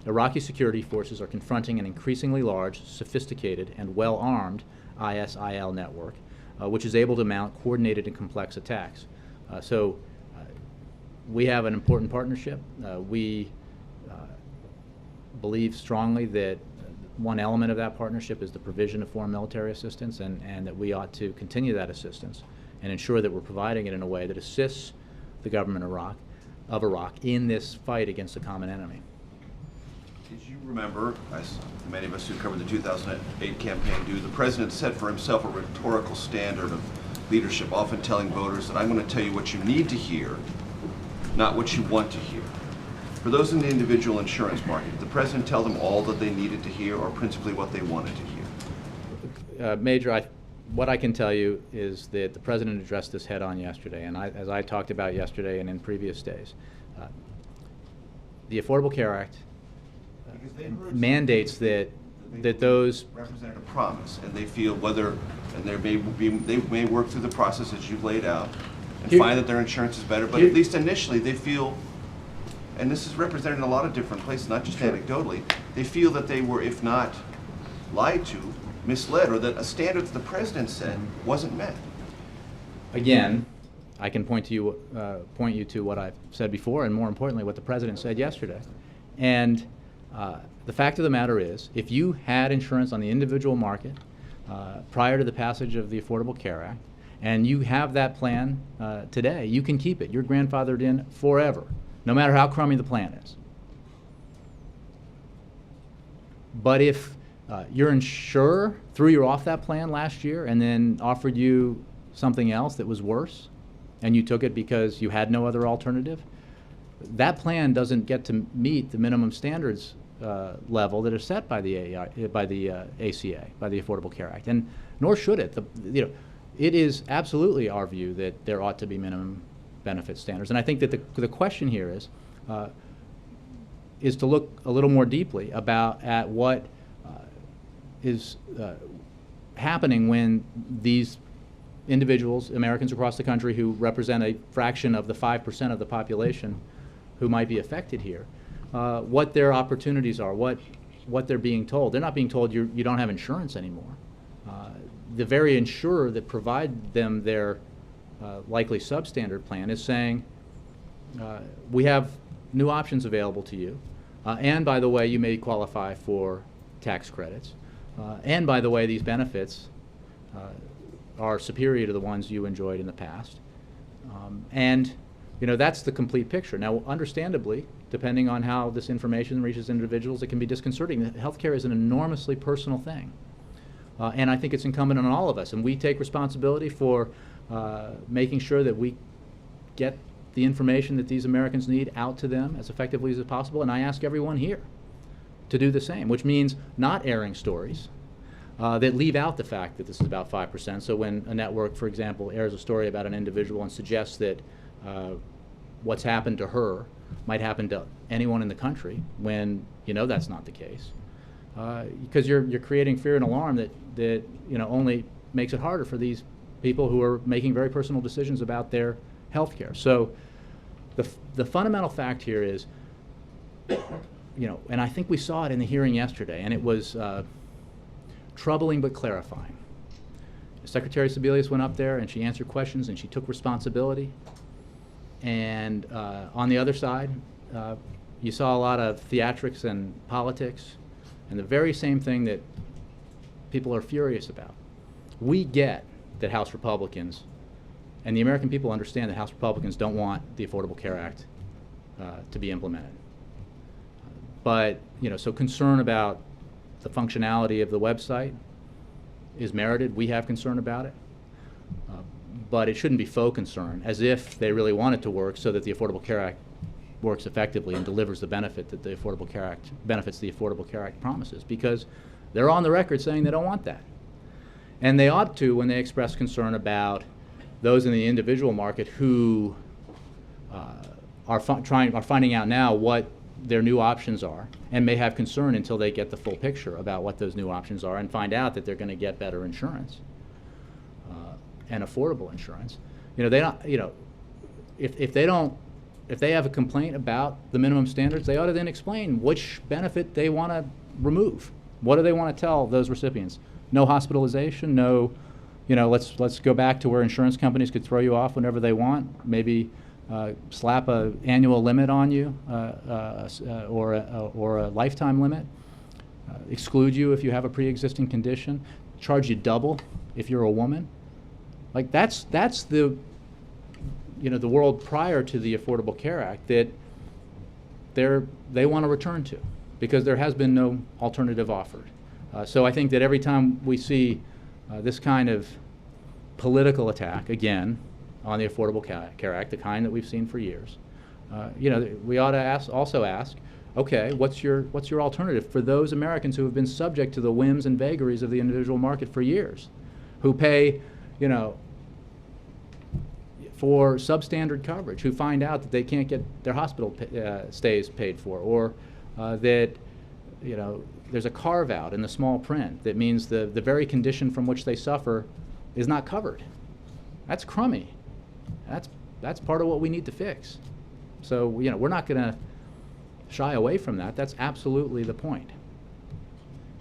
Speaker 1: Iraqi security forces are confronting an increasingly large, sophisticated, and well-armed ISIL network, which is able to mount coordinated and complex attacks. So we have an important partnership. We believe strongly that one element of that partnership is the provision of foreign military assistance, and that we ought to continue that assistance and ensure that we're providing it in a way that assists the government of Iraq in this fight against a common enemy.
Speaker 11: Did you remember, as many of us who covered the 2008 campaign do, the president set for himself a rhetorical standard of leadership, often telling voters that I'm going to tell you what you need to hear, not what you want to hear. For those in the individual insurance market, did the president tell them all that they needed to hear, or principally what they wanted to hear?
Speaker 1: Major, what I can tell you is that the president addressed this head on yesterday, and as I talked about yesterday and in previous days, the Affordable Care Act mandates that those
Speaker 11: represent a promise, and they feel whether, and they may work through the process as you've laid out and find that their insurance is better, but at least initially they feel, and this is represented in a lot of different places, not just anecdotally, they feel that they were, if not lied to, misled, or that a standard that the president said wasn't met.
Speaker 1: Again, I can point you to what I've said before, and more importantly, what the president said yesterday. And the fact of the matter is, if you had insurance on the individual market prior to the passage of the Affordable Care Act, and you have that plan today, you can keep it. You're grandfathered in forever, no matter how crummy the plan is. But if your insurer threw you off that plan last year and then offered you something else that was worse, and you took it because you had no other alternative, that plan doesn't get to meet the minimum standards level that are set by the ACA, by the Affordable Care Act, and nor should it. It is absolutely our view that there ought to be minimum benefit standards, and I think that the question here is to look a little more deeply at what is happening when these individuals, Americans across the country who represent a fraction of the 5% of the population who might be affected here, what their opportunities are, what they're being told. They're not being told you don't have insurance anymore. The very insurer that provide them their likely substandard plan is saying, we have new options available to you, and by the way, you may qualify for tax credits, and by the way, these benefits are superior to the ones you enjoyed in the past. And that's the complete picture. Now, understandably, depending on how this information reaches individuals, it can be disconcerting. Healthcare is an enormously personal thing. And I think it's incumbent on all of us. And we take responsibility for making sure that we get the information that these Americans need out to them as effectively as possible. And I ask everyone here to do the same, which means not airing stories that leave out the fact that this is about 5%. So when a network, for example, airs a story about an individual and suggests that what's happened to her might happen to anyone in the country, when that's not the case, because you're creating fear and alarm that only makes it harder for these people who are making very personal decisions about their health care. So the fundamental fact here is, and I think we saw it in the hearing yesterday, and it was troubling but clarifying. Secretary Sebelius went up there and she answered questions and she took responsibility. And on the other side, you saw a lot of theatrics and politics, and the very same thing that people are furious about. We get that House Republicans and the American people understand that House Republicans don't want the Affordable Care Act to be implemented. But so concern about the functionality of the website is merited. We have concern about it. But it shouldn't be faux concern, as if they really want it to work so that the Affordable Care Act works effectively and delivers the benefit that the Affordable Care Act promises, because they're on the record saying they don't want that. And they ought to when they express concern about those in the individual market who are finding out now what their new options are, and may have concern until they get the full picture about what those new options are and find out that they're going to get better insurance and affordable insurance. They don't. If they have a complaint about the minimum standards, they ought to then explain which benefit they want to remove. What do they want to tell those recipients? No hospitalization, no, you know, let's go back to where insurance companies could throw you off whenever they want, maybe slap a annual limit on you or a lifetime limit, exclude you if you have a pre-existing condition, charge you double if you're a woman. Like that's the, you know, the world prior to the Affordable Care Act that they want to return to, because there has been no alternative offered. So I think that every time we see this kind of political attack, again, on the Affordable Care Act, the kind that we've seen for years, you know, we ought to also ask, okay, what's your alternative for those Americans who have been subject to the whims and vagaries of the individual market for years, who pay, you know, for substandard coverage, who find out that they can't get their hospital stays paid for, or that, you know, there's a carve out in the small print that means the very condition from which they suffer is not covered. That's crummy. That's part of what we need to fix. So, you know, we're not going to shy away from that. That's absolutely the point.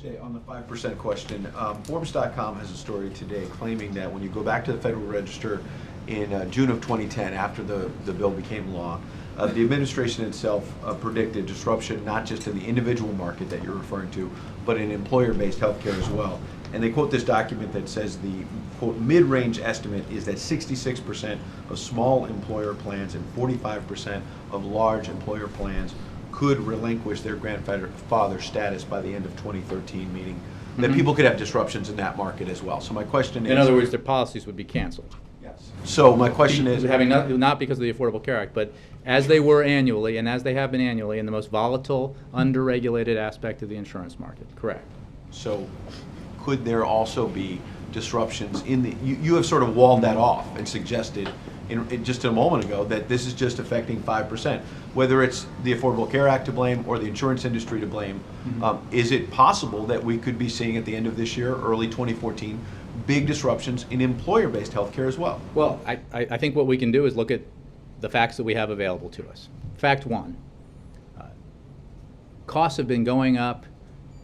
Speaker 5: Jay, on the 5% question, Forbes.com has a story today claiming that when you go back to the Federal Register in June of 2010, after the bill became law, the administration itself predicted disruption not just in the individual market that you're referring to, but in employer-based health care as well. And they quote this document that says the, quote, mid-range estimate is that 66% of small employer plans and 45% of large employer plans could relinquish their grandfather status by the end of 2013, meaning that people could have disruptions in that market as well. So my question is...
Speaker 1: In other words, their policies would be canceled.
Speaker 5: Yes. So my question is...
Speaker 1: Not because of the Affordable Care Act, but as they were annually, and as they have been annually, in the most volatile, under-regulated aspect of the insurance market. Correct.
Speaker 5: So could there also be disruptions in the... You have sort of walled that off and suggested just a moment ago that this is just affecting 5%. Whether it's the Affordable Care Act to blame or the insurance industry to blame, is it possible that we could be seeing at the end of this year, early 2014, big disruptions in employer-based health care as well?
Speaker 1: Well, I think what we can do is look at the facts that we have available to us. Fact one, costs have been going up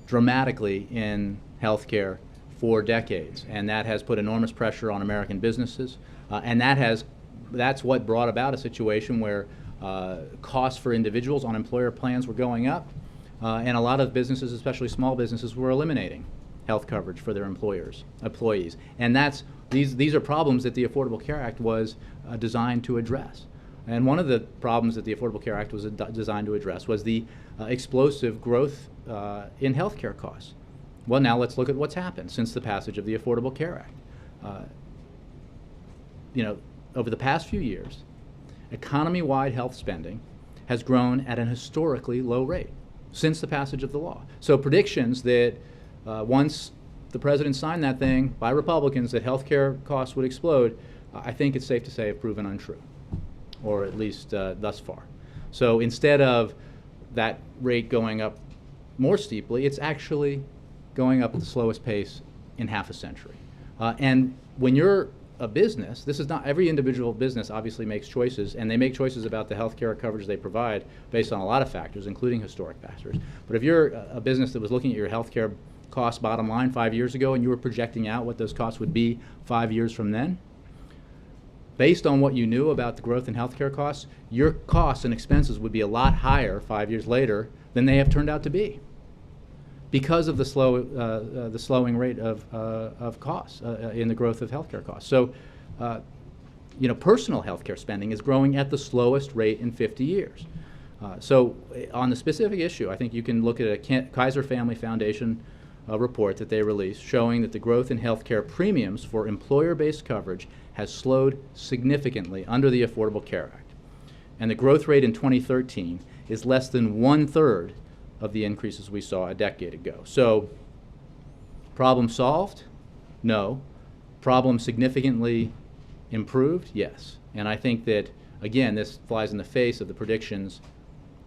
Speaker 1: dramatically in health care for decades, and that has put enormous pressure on American businesses, and that's what brought about a situation where costs for individuals on employer plans were going up, and a lot of businesses, especially small businesses, were eliminating health coverage for their employees. And these are problems that the Affordable Care Act was designed to address. And one of the problems that the Affordable Care Act was designed to address was the explosive growth in health care costs. Well, now let's look at what's happened since the passage of the Affordable Care Act. You know, over the past few years, economy-wide health spending has grown at an historically low rate since the passage of the law. So predictions that once the president signed that thing by Republicans that health care costs would explode, I think it's safe to say have proven untrue, or at least thus far. So instead of that rate going up more steeply, it's actually going up at the slowest pace in half a century. And when you're a business, this is not, every individual business obviously makes choices, and they make choices about the health care coverage they provide based on a lot of factors, including historic factors. But if you're a business that was looking at your health care cost bottom line 5 years ago and you were projecting out what those costs would be 5 years from then, based on what you knew about the growth in health care costs, your costs and expenses would be a lot higher 5 years later than they have turned out to be, because of the slowing rate of costs in the growth of healthcare costs. So, you know, personal healthcare spending is growing at the slowest rate in 50 years. So, on the specific issue, I think you can look at a Kaiser Family Foundation report that they released showing that the growth in healthcare premiums for employer-based coverage has slowed significantly under the Affordable Care Act, and the growth rate in 2013 is less than 1/3 of the increases we saw a decade ago. So, problem solved? No. Problem significantly improved? Yes. And I think that, again, this flies in the face of the predictions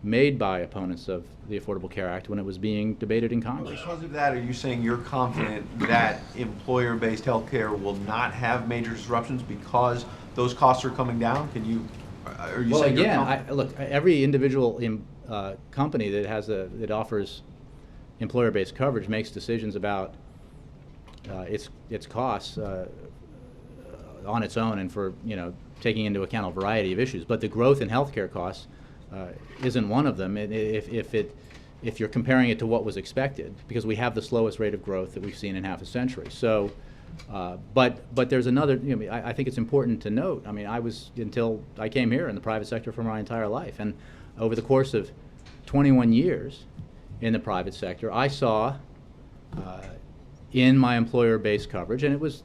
Speaker 1: made by opponents of the Affordable Care Act when it was being debated in Congress.
Speaker 5: Because of that, are you saying you're confident that employer-based health care will not have major disruptions because those costs are coming down? Are you
Speaker 1: well,
Speaker 5: saying
Speaker 1: again, look, every individual company that offers employer-based coverage makes decisions about its costs on its own and for, taking into account a variety of issues. But the growth in healthcare costs isn't one of them. If you're comparing it to what was expected, because we have the slowest rate of growth that we've seen in half a century. So, but there's another. I think it's important to note. I mean, until I came here in the private sector for my entire life, and over the course of 21 years in the private sector, I saw in my employer-based coverage, and it was,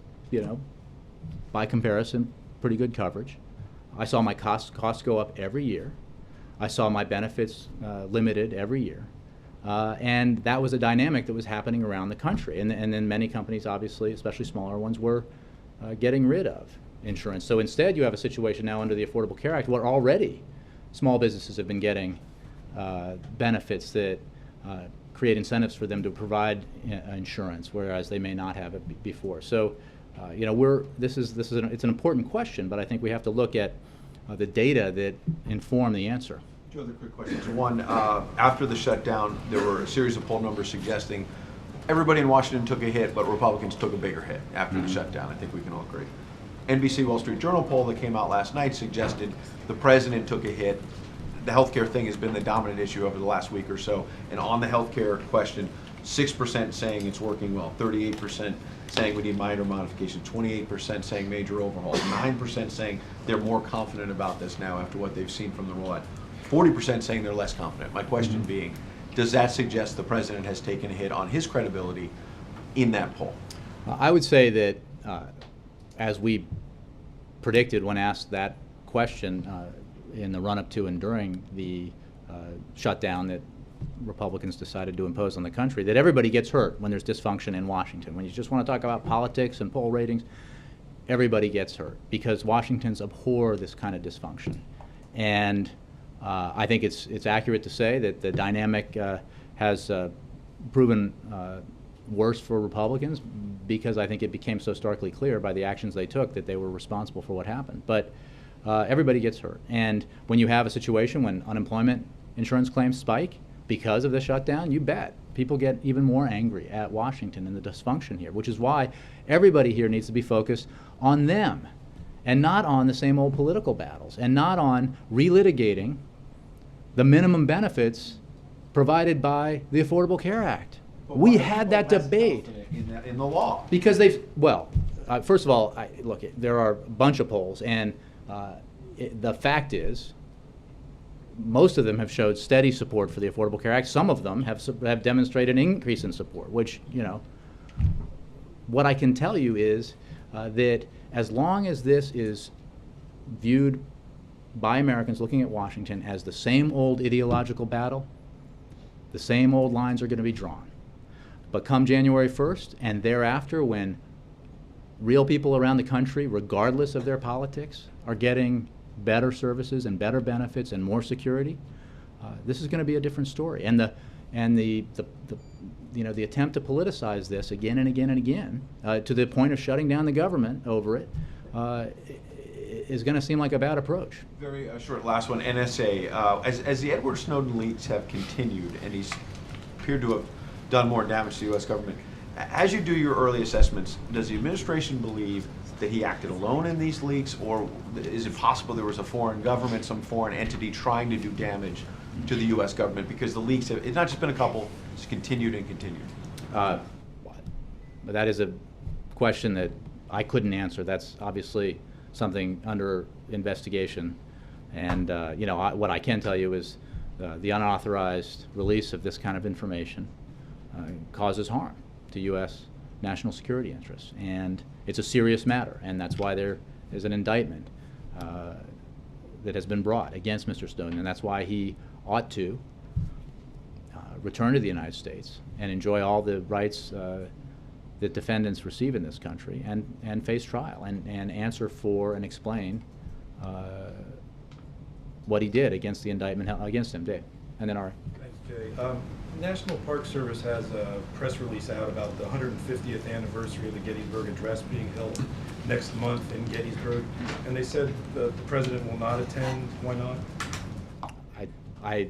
Speaker 1: by comparison, pretty good coverage. I saw my costs go up every year. I saw my benefits limited every year. And that was a dynamic that was happening around the country. And then many companies, obviously, especially smaller ones, were getting rid of insurance. So instead, you have a situation now under the Affordable Care Act where already small businesses have been getting benefits that create incentives for them to provide insurance, whereas they may not have it before. So, it's an important question, but I think we have to look at the data that inform the answer.
Speaker 12: Two other quick questions. One, after the shutdown, there were a series of poll numbers suggesting everybody in Washington took a hit, but Republicans took a bigger hit after the shutdown. I think we can all agree. NBC Wall Street Journal poll that came out last night suggested the president took a hit. The healthcare thing has been the dominant issue over the last week or so. And on the healthcare question, 6% saying it's working well, 38% saying we need minor modification, 28% saying major overhaul, 9% saying they're more confident about this now after what they've seen from the rollout, 40% saying they're less confident. My question being, does that suggest the president has taken a hit on his credibility in that poll?
Speaker 1: I would say that, as we predicted when asked that question in the run-up to and during the shutdown that Republicans decided to impose on the country, that everybody gets hurt when there's dysfunction in Washington. When you just want to talk about politics and poll ratings, everybody gets hurt because Washingtons abhor this kind of dysfunction. And I think it's accurate to say that the dynamic has proven worse for Republicans because I think it became so starkly clear by the actions they took that they were responsible for what happened. But everybody gets hurt. And when you have a situation when unemployment insurance claims spike because of the shutdown, you bet people get even more angry at Washington and the dysfunction here, which is why everybody here needs to be focused on them and not on the same old political battles and not on relitigating the minimum benefits provided by the Affordable Care Act. We had that debate.
Speaker 12: In the law.
Speaker 1: Because first of all, look, there are a bunch of polls, and the fact is, most of them have showed steady support for the Affordable Care Act. Some of them have demonstrated an increase in support, which, what I can tell you is that as long as this is viewed by Americans looking at Washington as the same old ideological battle, the same old lines are going to be drawn. But come January 1st and thereafter, when real people around the country, regardless of their politics, are getting better services and better benefits and more security, this is going to be a different story. And the attempt to politicize this again and again and again to the point of shutting down the government over it is going to seem like a bad approach.
Speaker 12: Very short last one. NSA. As the Edward Snowden leaks have continued, and he's appeared to have done more damage to the U.S. government, as you do your early assessments, does the administration believe that he acted alone in these leaks, or is it possible there was a foreign government, some foreign entity trying to do damage to the U.S. government? Because the leaks have, it's not just been a couple, it's continued and continued.
Speaker 1: But that is a question that I couldn't answer. That's obviously something under investigation. And what I can tell you is the unauthorized release of this kind of information causes harm to U.S. national security interests. And it's a serious matter, and that's why there is an indictment that has been brought against Mr. Snowden, and that's why he ought to return to the United States and enjoy all the rights that defendants receive in this country and face trial and answer for and explain what he did against the indictment against him. Dave, and then Ari.
Speaker 13: Thanks, Jay. National Park Service has a press release out about the 150th anniversary of the Gettysburg Address being held next month in Gettysburg, and they said the president will not attend. Why not?
Speaker 1: I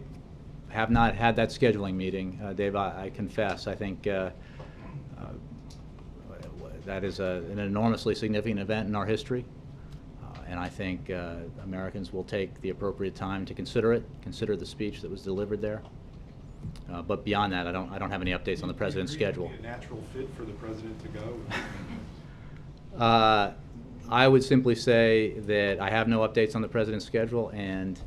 Speaker 1: have not had that scheduling meeting, Dave. I confess. I think that is an enormously significant event in our history. And I think Americans will take the appropriate time to consider it, consider the speech that was delivered there. But beyond that, I don't have any updates on the president's schedule.
Speaker 13: Would it be a natural fit for the president to go?
Speaker 1: I would simply say that I have no updates on the president's schedule, and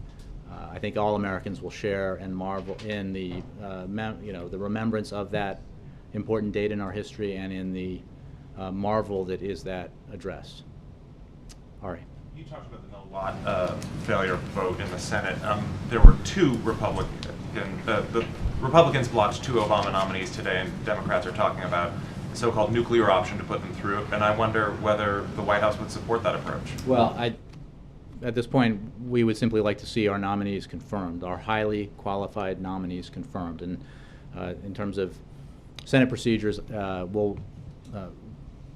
Speaker 1: I think all Americans will share and marvel in the the remembrance of that important date in our history and in the marvel that is that address. Ari.
Speaker 14: You talked about the no lot failure vote in the Senate. There were two the Republicans blocked two Obama nominees today, and Democrats are talking about the so-called nuclear option to put them through. And I wonder whether the White House would support that approach.
Speaker 1: Well, at this point, we would simply like to see our nominees confirmed, our highly qualified nominees confirmed. And in terms of Senate procedures, we'll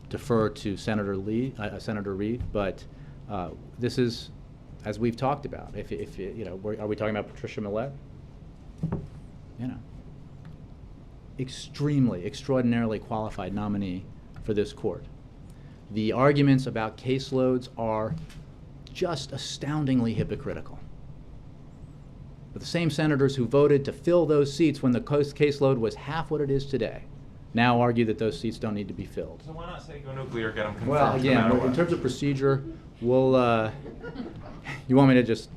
Speaker 1: defer to Senator Reid, but this is, as we've talked about, if are we talking about Patricia Millett? Extremely, extraordinarily qualified nominee for this court. The arguments about caseloads are just astoundingly hypocritical. But the same senators who voted to fill those seats when the caseload was half what it is today now argue that those seats don't need to be filled.
Speaker 14: So why not say go nuclear, get them confirmed?
Speaker 1: Well, again,
Speaker 14: no matter
Speaker 1: in terms of procedure, we'll, you want me to just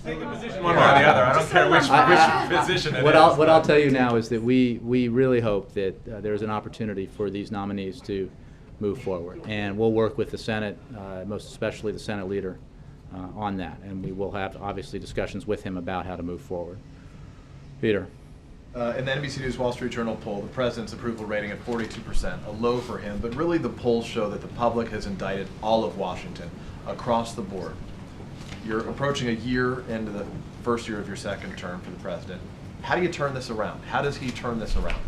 Speaker 14: take a position one way or the other. I don't care which position it is.
Speaker 1: What I'll tell you now is that we really hope that there's an opportunity for these nominees to move forward. And we'll work with the Senate, most especially the Senate leader, on that. And we will have, obviously, discussions with him about how to move forward. Peter.
Speaker 15: In the NBC News Wall Street Journal poll, the president's approval rating at 42%, a low for him, but really the polls show that the public has indicted all of Washington across the board. You're approaching a year into the first year of your second term for the president. How do you turn this around? How does he turn this around?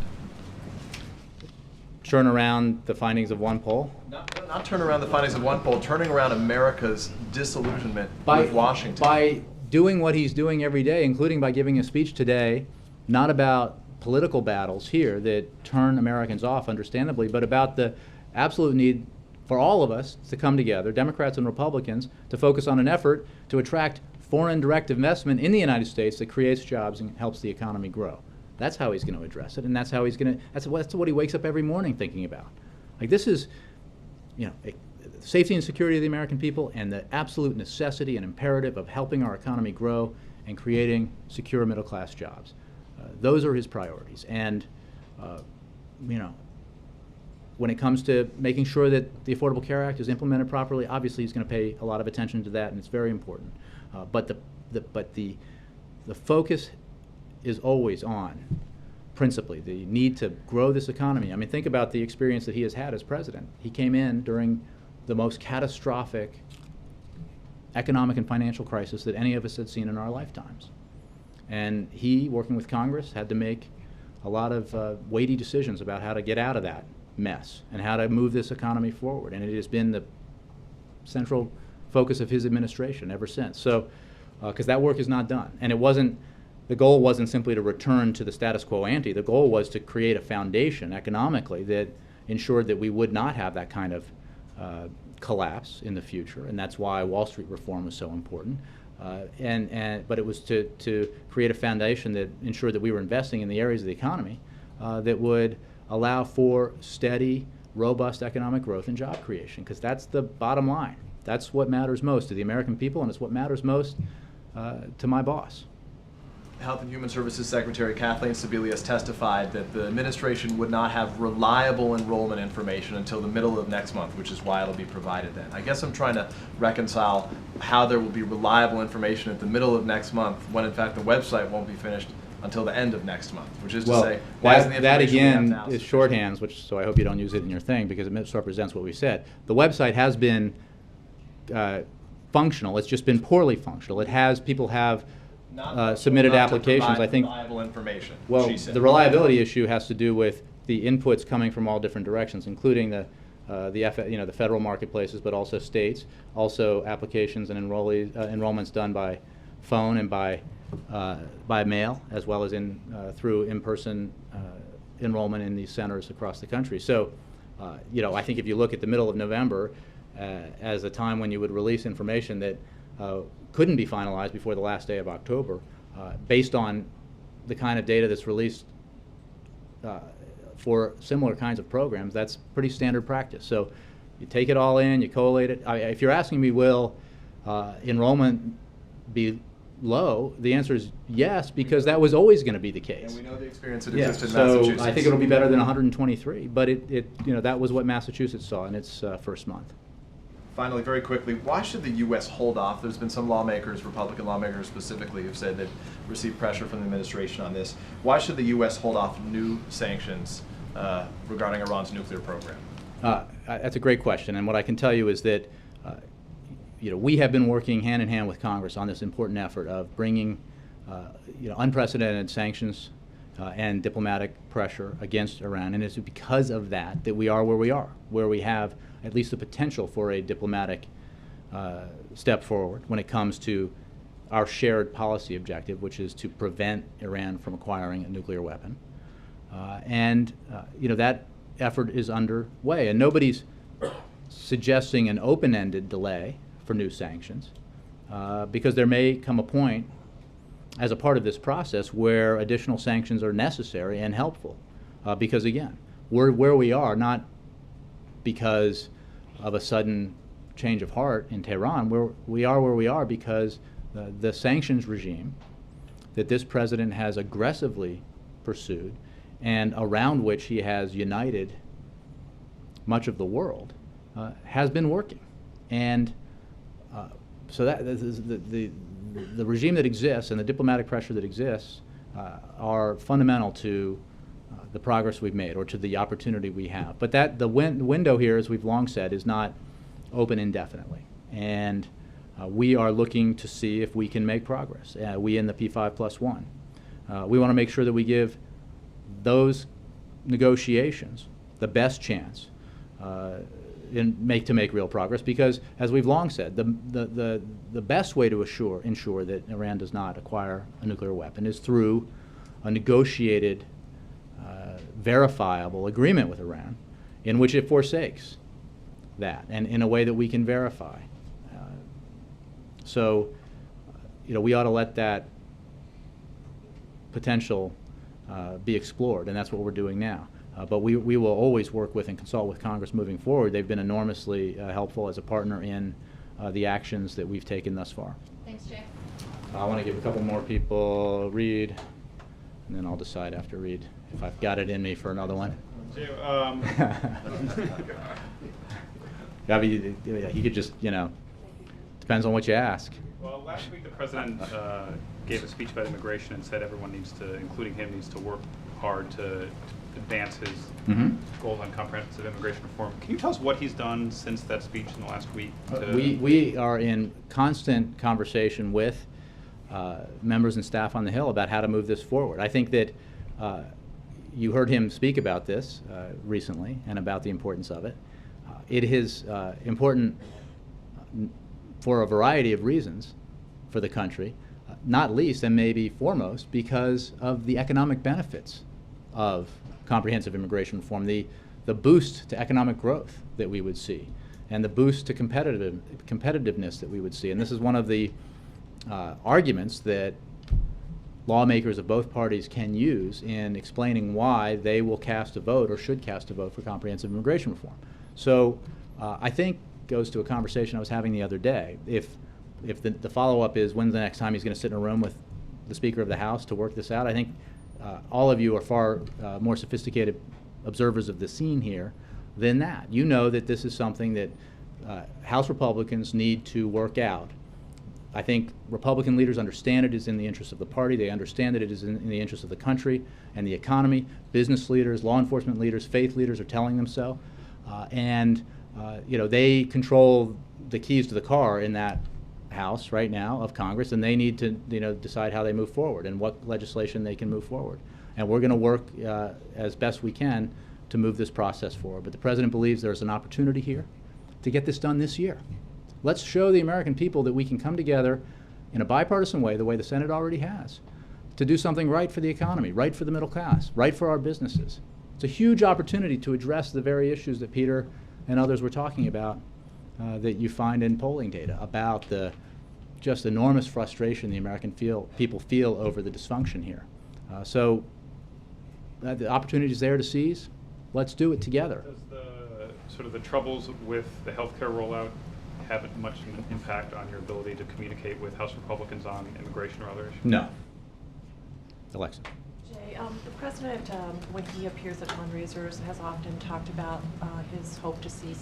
Speaker 1: Turn around the findings of one poll?
Speaker 15: Not turn around the findings of one poll, turning around America's disillusionment with Washington.
Speaker 1: By doing what he's doing every day, including by giving a speech today, not about political battles here that turn Americans off, understandably, but about the absolute need for all of us to come together, Democrats and Republicans, to focus on an effort to attract foreign direct investment in the United States that creates jobs and helps the economy grow. That's how he's going to address it, and that's how he's going to, that's what he wakes up every morning thinking about. Like, this is, safety and security of the American people and the absolute necessity and imperative of helping our economy grow and creating secure middle-class jobs. Those are his priorities. And, when it comes to making sure that the Affordable Care Act is implemented properly, obviously he's going to pay a lot of attention to that, and it's very important. But the focus is always on, principally, the need to grow this economy. I mean, think about the experience that he has had as president. He came in during the most catastrophic economic and financial crisis that any of us had seen in our lifetimes. And he, working with Congress, had to make a lot of weighty decisions about how to get out of that mess and how to move this economy forward. And it has been the central focus of his administration ever since. So, because that work is not done. And it wasn't, the goal wasn't simply to return to the status quo ante. The goal was to create a foundation economically that ensured that we would not have that kind of collapse in the future. And that's why Wall Street reform was so important. But it was to create a foundation that ensured that we were investing in the areas of the economy that would allow for steady, robust economic growth and job creation, because that's the bottom line. That's what matters most to the American people, and it's what matters most to my boss.
Speaker 15: Health and Human Services Secretary Kathleen Sebelius testified that the administration would not have reliable enrollment information until the middle of next month, which is why it'll be provided then. I guess I'm trying to reconcile how there will be reliable information at the middle of next month when, in fact, the website won't be finished until the end of next month, which is to say,
Speaker 1: that again is shorthands, so I hope you don't use it in your thing because it misrepresents what we said. The website has been functional. It's just been poorly functional. It has, people have submitted applications, I think.
Speaker 15: Reliable information.
Speaker 1: Well, the reliability issue has to do with the inputs coming from all different directions, including the federal marketplaces, but also states, also applications and enrollments done by phone and by mail, as well as through in-person enrollment in these centers across the country. So I think if you look at the middle of November as a time when you would release information that couldn't be finalized before the last day of October, based on the kind of data that's released for similar kinds of programs, that's pretty standard practice. So you take it all in, you collate it. If you're asking me, will enrollment be low, the answer is yes, because that was always going to be the case.
Speaker 15: And we know the experience that
Speaker 1: Yeah,
Speaker 15: existed in
Speaker 1: so
Speaker 15: Massachusetts.
Speaker 1: I think it'll be better than 123, but that was what Massachusetts saw in its first month.
Speaker 15: Finally, very quickly, why should the U.S. hold off? There's been some lawmakers, Republican lawmakers specifically, who've said they've received pressure from the administration on this. Why should the U.S. hold off new sanctions regarding Iran's nuclear program?
Speaker 1: That's a great question, and what I can tell you is that we have been working hand in hand with Congress on this important effort of bringing unprecedented sanctions and diplomatic pressure against Iran, and it's because of that that we are where we are, where we have at least the potential for a diplomatic step forward when it comes to our shared policy objective, which is to prevent Iran from acquiring a nuclear weapon. That effort is underway, and nobody's suggesting an open-ended delay for new sanctions, because there may come a point as a part of this process where additional sanctions are necessary and helpful, because again, we're where we are not because of a sudden change of heart in Tehran. We are where we are because the sanctions regime that this president has aggressively pursued and around which he has united much of the world has been working. And so that the regime that exists and the diplomatic pressure that exists are fundamental to the progress we've made or to the opportunity we have. But the window here, as we've long said, is not open indefinitely. And we are looking to see if we can make progress. We in the P5+1. We want to make sure that we give those negotiations the best chance to make real progress, because, as we've long said, the best way to ensure that Iran does not acquire a nuclear weapon is through a negotiated, verifiable agreement with Iran in which it forsakes that, and in a way that we can verify. We ought to let that potential be explored, and that's what we're doing now. But we will always work with and consult with Congress moving forward. They've been enormously helpful as a partner in the actions that we've taken thus far.
Speaker 4: Thanks, Jay.
Speaker 1: I want to give a couple more people Reed, and then I'll decide after Reed if I've got it in me for another one. He could just, depends on what you ask.
Speaker 16: Well, last week the president gave a speech about immigration and said everyone needs to, including him, needs to work hard to advance his goals on comprehensive immigration reform. Can you tell us what he's done since that speech in the last week?
Speaker 1: We are in constant conversation with members and staff on the Hill about how to move this forward. I think that you heard him speak about this recently and about the importance of it. It is important for a variety of reasons for the country, not least and maybe foremost because of the economic benefits of comprehensive immigration reform, the boost to economic growth that we would see, and the boost to competitiveness that we would see. And this is one of the arguments that lawmakers of both parties can use in explaining why they will cast a vote or should cast a vote for comprehensive immigration reform. So I think goes to a conversation I was having the other day. If the follow-up is when's the next time he's going to sit in a room with the Speaker of the House to work this out, I think all of you are far more sophisticated observers of the scene here than that. You know that this is something that House Republicans need to work out. I think Republican leaders understand it is in the interest of the party. They understand that it is in the interest of the country and the economy. Business leaders, law enforcement leaders, faith leaders are telling them so. They control the keys to the car in that House right now of Congress, and they need to decide how they move forward and what legislation they can move forward. And we're going to work as best we can to move this process forward. But the President believes there's an opportunity here to get this done this year. Let's show the American people that we can come together in a bipartisan way, the way the Senate already has, to do something right for the economy, right for the middle class, right for our businesses, It's a huge opportunity to address the very issues that Peter and others were talking about that you find in polling data about the just enormous frustration the American people feel over the dysfunction here. So the opportunity is there to seize. Let's do it together.
Speaker 16: Does the sort of the troubles with the healthcare rollout have much of an impact on your ability to communicate with House Republicans on immigration or other issues?
Speaker 1: No. Alexa.
Speaker 17: Jay, the president, when he appears at fundraisers, has often talked about his hope to see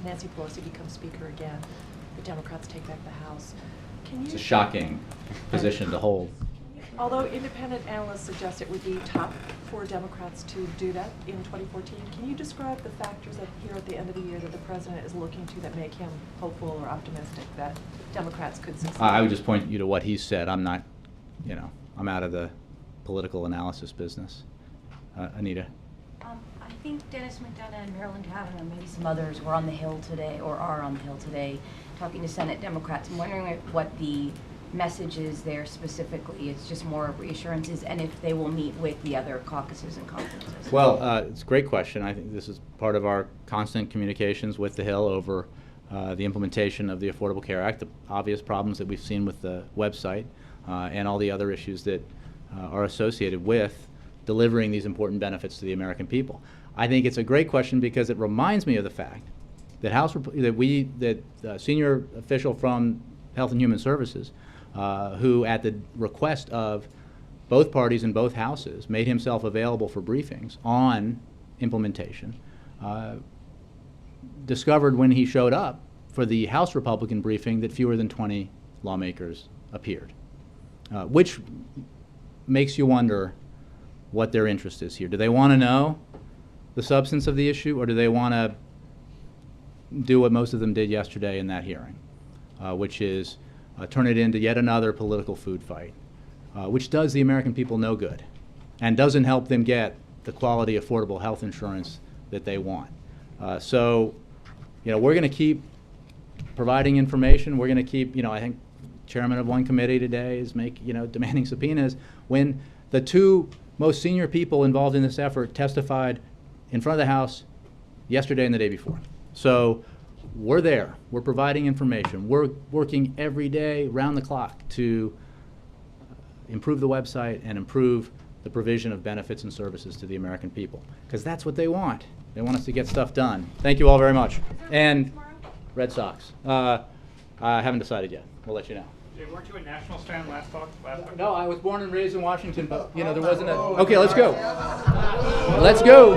Speaker 17: Nancy Pelosi become Speaker again. The Democrats take back the House.
Speaker 1: It's a shocking position to hold.
Speaker 17: Although independent analysts suggest it would be tough for Democrats to do that in 2014, can you describe the factors that here at the end of the year that the president is looking to that make him hopeful or optimistic that Democrats could succeed?
Speaker 1: I would just point you to what he said. I'm not, I'm out of the political analysis business. Anita?
Speaker 18: I think Dennis McDonough and Marilyn Cavanaugh and maybe some others were on the Hill today, or are on the Hill today, talking to Senate Democrats. I'm wondering what the message is there specifically. It's just more reassurances, and if they will meet with the other caucuses and conferences.
Speaker 1: Well, it's a great question. I think this is part of our constant communications with the Hill over the implementation of the Affordable Care Act, the obvious problems that we've seen with the website, and all the other issues that are associated with delivering these important benefits to the American people. I think it's a great question because it reminds me of the fact that senior official from Health and Human Services, who at the request of both parties in both houses made himself available for briefings on implementation, discovered when he showed up for the House Republican briefing that fewer than 20 lawmakers appeared, which makes you wonder what their interest is here. Do they want to know the substance of the issue, or do they want to do what most of them did yesterday in that hearing, which is turn it into yet another political food fight, which does the American people no good and doesn't help them get the quality, affordable health insurance that they want. So, we're going to keep providing information. We're going to keep, I think chairman of one committee today is demanding subpoenas when the two most senior people involved in this effort testified in front of the House yesterday and the day before. So we're there. We're providing information. We're working every day, round the clock, to improve the website and improve the provision of benefits and services to the American people, because that's what they want. They want us to get stuff done. Thank you all very much. And Red Sox. I haven't decided yet. We'll let you know.
Speaker 16: Jay, weren't you a Nationals fan last October?
Speaker 1: No, I was born and raised in Washington, but there wasn't a. Okay, let's go. Let's go.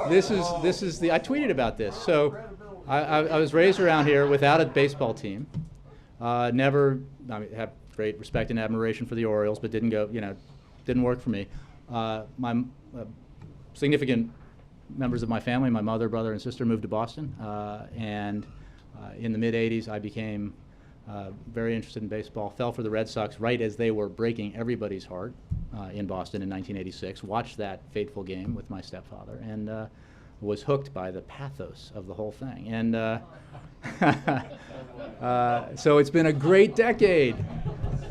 Speaker 1: This is the. I tweeted about this. So, I was raised around here without a baseball team. Never. Have great respect and admiration for the Orioles, but didn't go. Didn't work for me. My significant members of my family, my mother, brother, and sister, moved to Boston, and in the mid '80s, I became very interested in baseball. Fell for the Red Sox right as they were breaking everybody's heart in Boston in 1986. Watched that fateful game with my stepfather and was hooked by the pathos of the whole thing. And so it's been a great decade.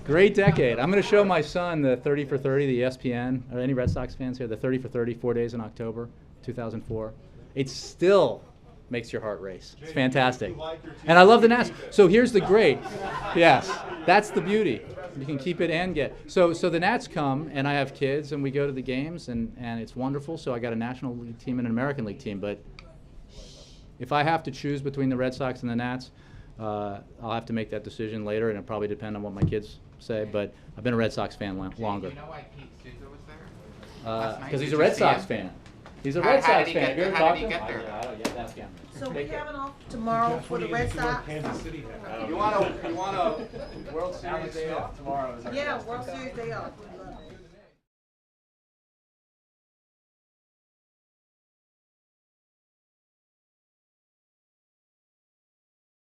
Speaker 1: Great decade. I'm going to show my son the 30 for 30, the ESPN. Are any Red Sox fans here? The 30 for 30, 4 days in October 2004. It still makes your heart race. It's fantastic. And I love the Nats. So here's the great. Yes, that's the beauty. You can keep it and get. So the Nats come, and I have kids, and we go to the games, and it's wonderful. So I got a National League team and an American League team. But if I have to choose between the Red Sox and the Nats, I'll have to make that decision later, and it'll probably depend on what my kids say. But I've been a Red Sox fan longer.
Speaker 19: Do you know why Pete Souza was there?
Speaker 1: Because he's a Red Sox fan. He's a Red Sox fan. Have you ever talked to him?
Speaker 19: There?
Speaker 20: So we having off tomorrow for the Red Sox?
Speaker 1: You want a World Series day off tomorrow?
Speaker 20: Yeah, World Series day off.